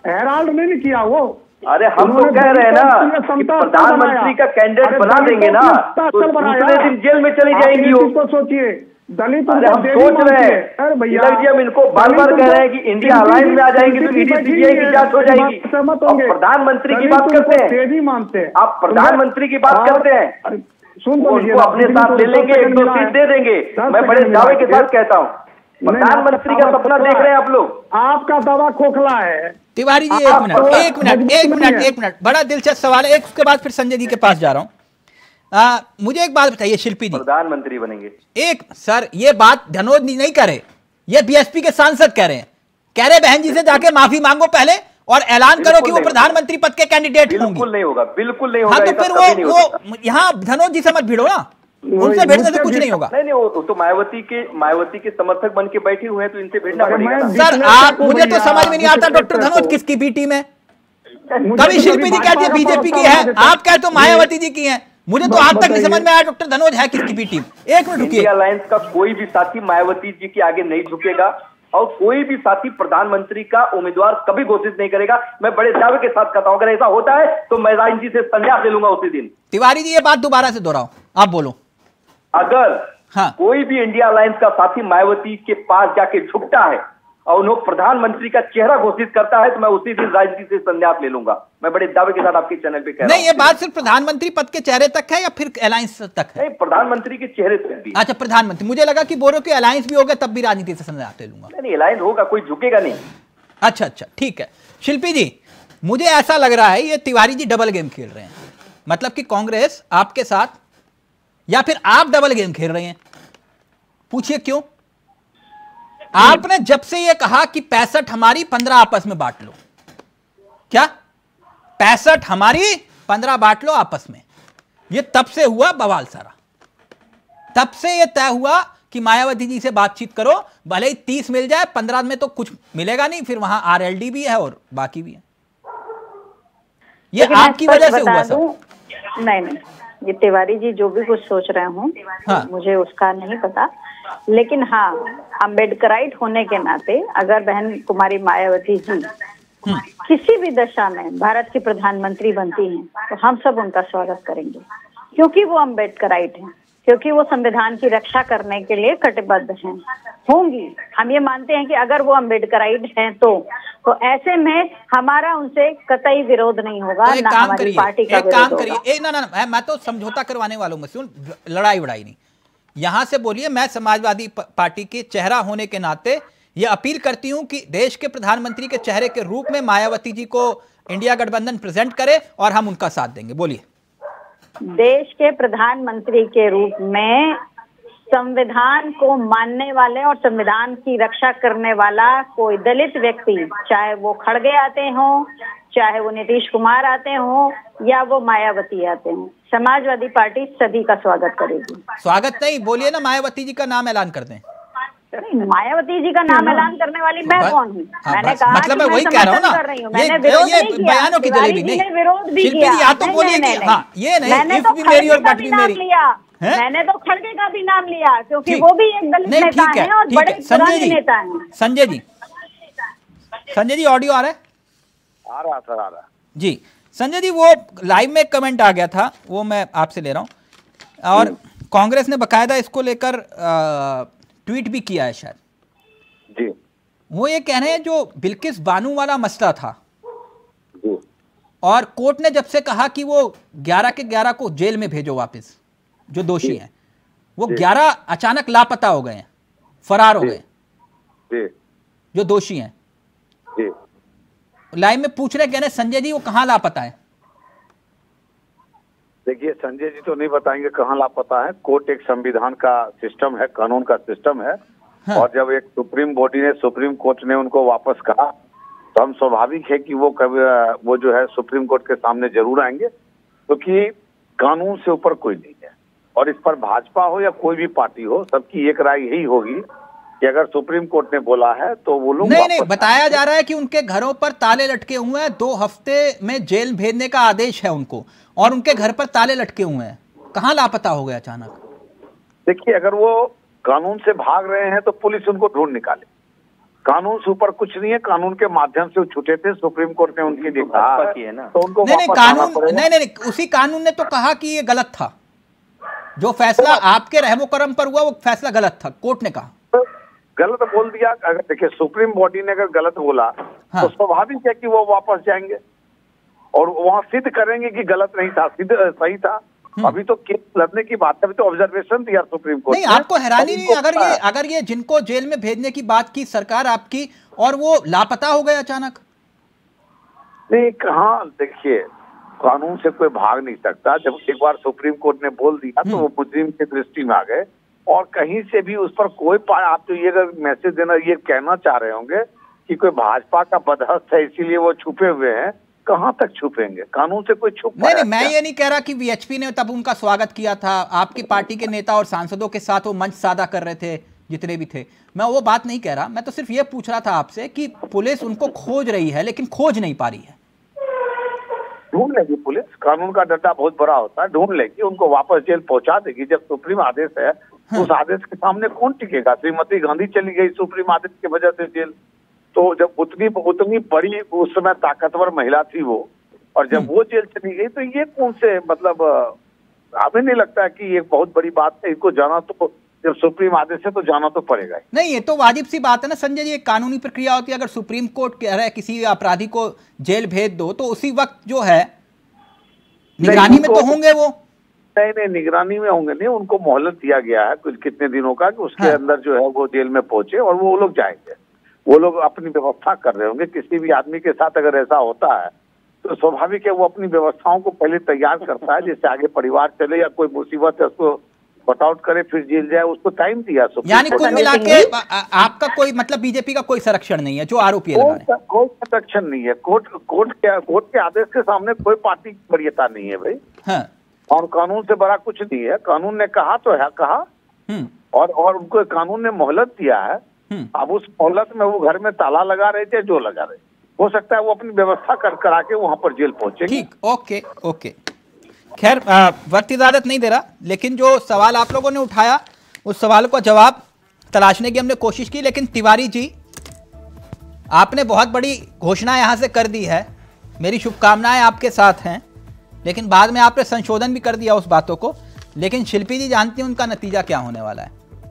हेराल्ड ने नहीं किया वो। अरे हम तो कह रहे हैं ना कि प्रधानमंत्री का कैंडिडेट बना देंगे ना तो दूसरे दिन जेल में चली जाएंगी वो। सोचिए दलित, अरे हम सोच रहे हैं भैया जी, हम इनको बार बार कह रहे हैं कि इंडिया अलायंस में आ जाएंगी तो ईडी सीबीआई की जांच हो जाएगी। अब प्रधानमंत्री की बात करते हैं, तेजी मानते हैं आप प्रधानमंत्री की बात करते हैं, उनको अपने साथ ले लेंगे, 1-2 सीट दे देंगे। मैं बड़े दावे के साथ कहता हूँ, प्रधानमंत्री का सपना देख रहे हैं आप लोग। आपका दावा खोखला है। तिवारी जी एक मिनट, बड़ा दिलचस्प सवाल है, उसके बाद फिर संजय जी के पास जा रहा हूं। मुझे एक बात बताइए शिल्पी जी, प्रधानमंत्री बनेंगे? एक सर, ये बात धनोज नहीं कह रहे, ये बीएसपी के सांसद कह रहे हैं, कह रहे बहन जी से जाके माफी मांगो पहले और ऐलान करो कि वो प्रधानमंत्री पद के कैंडिडेट होंगे। बिल्कुल नहीं होगा, बिल्कुल नहीं होगा। हाँ, तो फिर वो यहाँ धनोज जी से मत भिड़ो ना, उनसे भिड़ने से कुछ नहीं होगा। नहीं, वो तो मायावती के समर्थक बन के बैठे हुए हैं, तो इनसे भिड़ना पड़ेगा। सर आप, मुझे तो समझ में नहीं आता डॉक्टर धनोज किसकी बी टीम है? कभी शिल्पी जी कहती है बीजेपी की है, आप कहते हो मायावती जी की है। मुझे तो आज तक नहीं समझ में आया डॉक्टर धनोज है किसकी बी टीम। एक मिनट रुकिए। इंडिया अलायंस का कोई भी साथी मायावती जी के आगे नहीं झुकेगा और कोई भी साथी प्रधानमंत्री का उम्मीदवार कभी घोषित नहीं करेगा। मैं बड़े दावे के साथ कहता हूं, अगर ऐसा होता है तो मैं राजन जी से संन्यास ले लूंगा उसी दिन। तिवारी जी ये बात दोबारा से दोहराओ, आप बोलो। अगर कोई भी इंडिया अलायंस का साथी मायावती के पास जाके झुकता है और उन्हें प्रधानमंत्री का चेहरा घोषित करता है तो मैं उसी दिन राजनीति से संन्यास ले लूंगा। मैं बड़े दावे के साथ आपके चैनल पे कह रहा हूं। नहीं, ये बात सिर्फ प्रधानमंत्री पद के चेहरे तक है या फिर अलायंस तक है? नहीं, प्रधानमंत्री के चेहरे तक भी। अच्छा, प्रधानमंत्री, मुझे लगा कि बोलो कि अलायंस भी होगा तब भी राजनीति से संन्यास ले लूंगा। नहीं, अलायंस होगा, कोई झुकेगा नहीं। अच्छा, ठीक है। शिल्पी जी, मुझे ऐसा लग रहा है ये तिवारी जी डबल गेम खेल रहे हैं, मतलब कि कांग्रेस आपके साथ या फिर आप डबल गेम खेल रहे हैं। पूछिए क्यों? आपने जब से ये कहा कि 65 हमारी 15 आपस में बांट लो, क्या 65 हमारी 15 बांट लो आपस में, ये तब से हुआ बवाल सारा। तब से ये तय हुआ कि मायावती जी से बातचीत करो, भले ही 30 मिल जाए, 15 में तो कुछ मिलेगा नहीं, फिर वहां आरएलडी भी है और बाकी भी है। ये आपकी वजह से हुआ सब। नहीं, ये तिवारी जी जो भी कुछ सोच रहे हूँ, हाँ, मुझे उसका नहीं पता, लेकिन हाँ, अम्बेडकराइट होने के नाते अगर बहन कुमारी मायावती जी किसी भी दशा में भारत की प्रधानमंत्री बनती हैं तो हम सब उनका स्वागत करेंगे, क्योंकि वो अम्बेडकराइट हैं, क्योंकि वो संविधान की रक्षा करने के लिए कटिबद्ध हैं, होंगी। हम ये मानते हैं कि अगर वो अम्बेडकराइट हैं तो ऐसे में हमारा उनसे कतई विरोध नहीं होगा, ना हमारी पार्टी का विरोध होगा। करिए, ना, मैं तो समझौता करवाने वालों में से, लड़ाई वड़ाई नहीं। यहां से बोलिए, मैं समाजवादी पार्टी के चेहरा होने के नाते यह अपील करती हूं कि देश के प्रधानमंत्री के चेहरे के रूप में मायावती जी को इंडिया गठबंधन प्रेजेंट करे और हम उनका साथ देंगे। बोलिए। देश के प्रधानमंत्री के रूप में संविधान को मानने वाले और संविधान की रक्षा करने वाला कोई दलित व्यक्ति, चाहे वो खड़गे आते हों, चाहे वो नीतीश कुमार आते हों या वो मायावती आते हों, समाजवादी पार्टी सभी का स्वागत करेगी। स्वागत नहीं, बोलिए ना, मायावती जी का नाम ऐलान कर दें। नहीं, मायावती जी का नाम ऐलान करने वाली मैं कौन हूँ? मैंने कहा मतलब मैं वही कह रहा हूँ ना, मैंने विरोध नहीं किया, बयानों की जलेबी नहीं, विरोध भी किया। ये नहीं, मैंने तो मेरी और पार्टी मेरी, मैंने तो खड़गे का भी नाम लिया, क्योंकि वो भी एक दलित नेता है और बड़े पुराने नेता हैं। संजय जी ऑडियो आ रहा है? आ रहा जी। संजय जी, वो लाइव में कमेंट आ गया था, वो मैं आपसे ले रहा हूँ, और कांग्रेस ने बकायदा इसको लेकर ट्वीट भी किया है शायद जी। वो ये कह रहे हैं जो बिल्किस बानू वाला मसला था जी, और कोर्ट ने जब से कहा कि वो 11 के 11 को जेल में भेजो वापस, जो दोषी हैं, वो 11 अचानक लापता हो गए हैं, फरार हो गए जो दोषी हैं। लाइव में पूछ रहे, कह रहे संजय जी वो कहाँ लापता है? देखिए, संजय जी तो नहीं बताएंगे कहाँ लापता है। कोर्ट एक संविधान का सिस्टम है, कानून का सिस्टम है। हाँ। और जब एक सुप्रीम कोर्ट ने उनको वापस कहा तो हम स्वाभाविक है कि वो जो है सुप्रीम कोर्ट के सामने जरूर आएंगे, क्योंकि कानून से ऊपर कोई नहीं है। और इस पर भाजपा हो या कोई भी पार्टी हो, सबकी एक राय यही होगी कि अगर सुप्रीम कोर्ट ने बोला है तो वो लोग नहीं, बताया जा रहा है कि उनके घरों पर ताले लटके हुए हैं, 2 हफ्ते में जेल भेजने का आदेश है उनको, और उनके घर पर ताले लटके हुए हैं। कहाँ लापता हो गए अचानक? देखिए, अगर वो कानून से भाग रहे हैं तो पुलिस उनको ढूंढ निकाले। कानून से ऊपर कुछ नहीं है, कानून के माध्यम से वो छूटे थे, सुप्रीम कोर्ट ने उनकी देखा है ना, तो उनको नहीं, कानून नहीं, उसी कानून ने तो कहा कि ये गलत था, जो फैसला आपके रहमो करम पर हुआ वो फैसला गलत था, कोर्ट ने कहा। गलत बोल दिया, अगर देखिए सुप्रीम बॉडी ने अगर गलत बोला तो स्वाभाविक है कि वो वापस जाएंगे और वहां सिद्ध करेंगे कि गलत नहीं था, सही था। अभी तो केस लड़ने की बात है, अभी तो ऑब्जर्वेशन दिया सुप्रीम कोर्ट। नहीं, आपको हैरानी नहीं अगर ये जिनको जेल में भेजने की बात की सरकार आपकी और वो लापता हो गए अचानक? नहीं, कहाँ, देखिए कानून से कोई भाग नहीं सकता। जब एक बार सुप्रीम कोर्ट ने बोल दिया तो वो मुजरिम की दृष्टि में आ गए, और कहीं से भी उस पर कोई आप तो ये अगर मैसेज देना, ये कहना चाह रहे होंगे कि कोई भाजपा का बदहस्त है इसीलिए वो छुपे हुए हैं, कहां तक छुपेंगे? कानून से कोई छुप नहीं, मैं ये नहीं कह रहा कि वीएचपी ने तब उनका स्वागत किया था, आपकी पार्टी के नेता और सांसदों के साथ वो मंच साझा कर रहे थे जितने भी थे, मैं वो बात नहीं कह रहा। मैं तो सिर्फ ये पूछ रहा था आपसे कि पुलिस उनको खोज रही है लेकिन खोज नहीं पा रही है। ढूंढ लेगी पुलिस, कानून का डंडा बहुत बड़ा होता है, ढूंढ लेगी, उनको वापस जेल पहुंचा देगी। जब सुप्रीम आदेश है उस आदेश के सामने कौन टिकेगा? श्रीमती गांधी चली गई सुप्रीम आदेश की वजह से जेल, तो जब उतनी बड़ी उस समय ताकतवर महिला थी वो, और जब वो जेल चली गई तो ये कौन से, मतलब हमें नहीं लगता कि ये बहुत बड़ी बात है। इनको जाना तो, जब सुप्रीम आदेश है तो जाना तो पड़ेगा। नहीं, ये तो वाजिब सी बात है ना संजय जी, एक कानूनी प्रक्रिया होती है। अगर सुप्रीम कोर्ट कह रहा है किसी अपराधी को जेल भेज दो तो उसी वक्त जो है निगरानी में तो होंगे वो। नहीं, निगरानी में होंगे नहीं, उनको मोहलत दिया गया है कुछ कितने दिनों का कि उसके अंदर जो है वो जेल में पहुंचे, और वो लोग जाएंगे। वो लोग अपनी व्यवस्था कर रहे होंगे। किसी भी आदमी के साथ अगर ऐसा होता है तो स्वाभाविक है वो अपनी व्यवस्थाओं को पहले तैयार करता है, जैसे आगे परिवार चले या कोई मुसीबत है उसको सॉर्ट आउट करे फिर जेल जाए, उसको टाइम दिया। यानी कुल मिला के आपका कोई मतलब बीजेपी का कोई संरक्षण नहीं है जो आरोप ये लगा रहे हैं? कोई संरक्षण नहीं है। कोर्ट के आदेश के सामने कोई पार्टी की वरीयता नहीं है भाई। हाँ। और कानून से बड़ा कुछ नहीं है। कानून ने कहा तो है कहा, और उनको कानून ने मोहलत दिया है। अब उस मोहलत में वो घर में ताला लगा रहे थे, जो लगा रहे, हो सकता है वो अपनी व्यवस्था करा के वहां पर जेल पहुंचे। ठीक, ओके। खैर, वक्त इजाजत नहीं दे रहा, लेकिन जो सवाल आप लोगों ने उठाया उस सवाल का जवाब तलाशने की हमने कोशिश की। लेकिन तिवारी जी, आपने बहुत बड़ी घोषणा यहां से कर दी है, मेरी शुभकामनाएं आपके साथ हैं, लेकिन बाद में आपने संशोधन भी कर दिया उस बातों को। लेकिन शिल्पी जी जानती हैं उनका नतीजा क्या होने वाला है।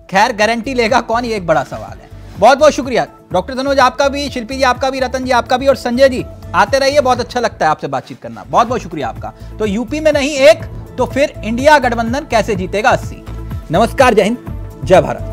खैर, गारंटी लेगा कौन, ये एक बड़ा सवाल है। बहुत बहुत शुक्रिया डॉक्टर तनुज, आपका भी, शिल्पी जी आपका भी, रतन जी आपका भी, और संजय जी आते रहिए, बहुत अच्छा लगता है आपसे बातचीत करना। बहुत बहुत शुक्रिया आपका। तो यूपी में नहीं एक तो फिर इंडिया गठबंधन कैसे जीतेगा 80। नमस्कार, जय हिंद, जय भारत।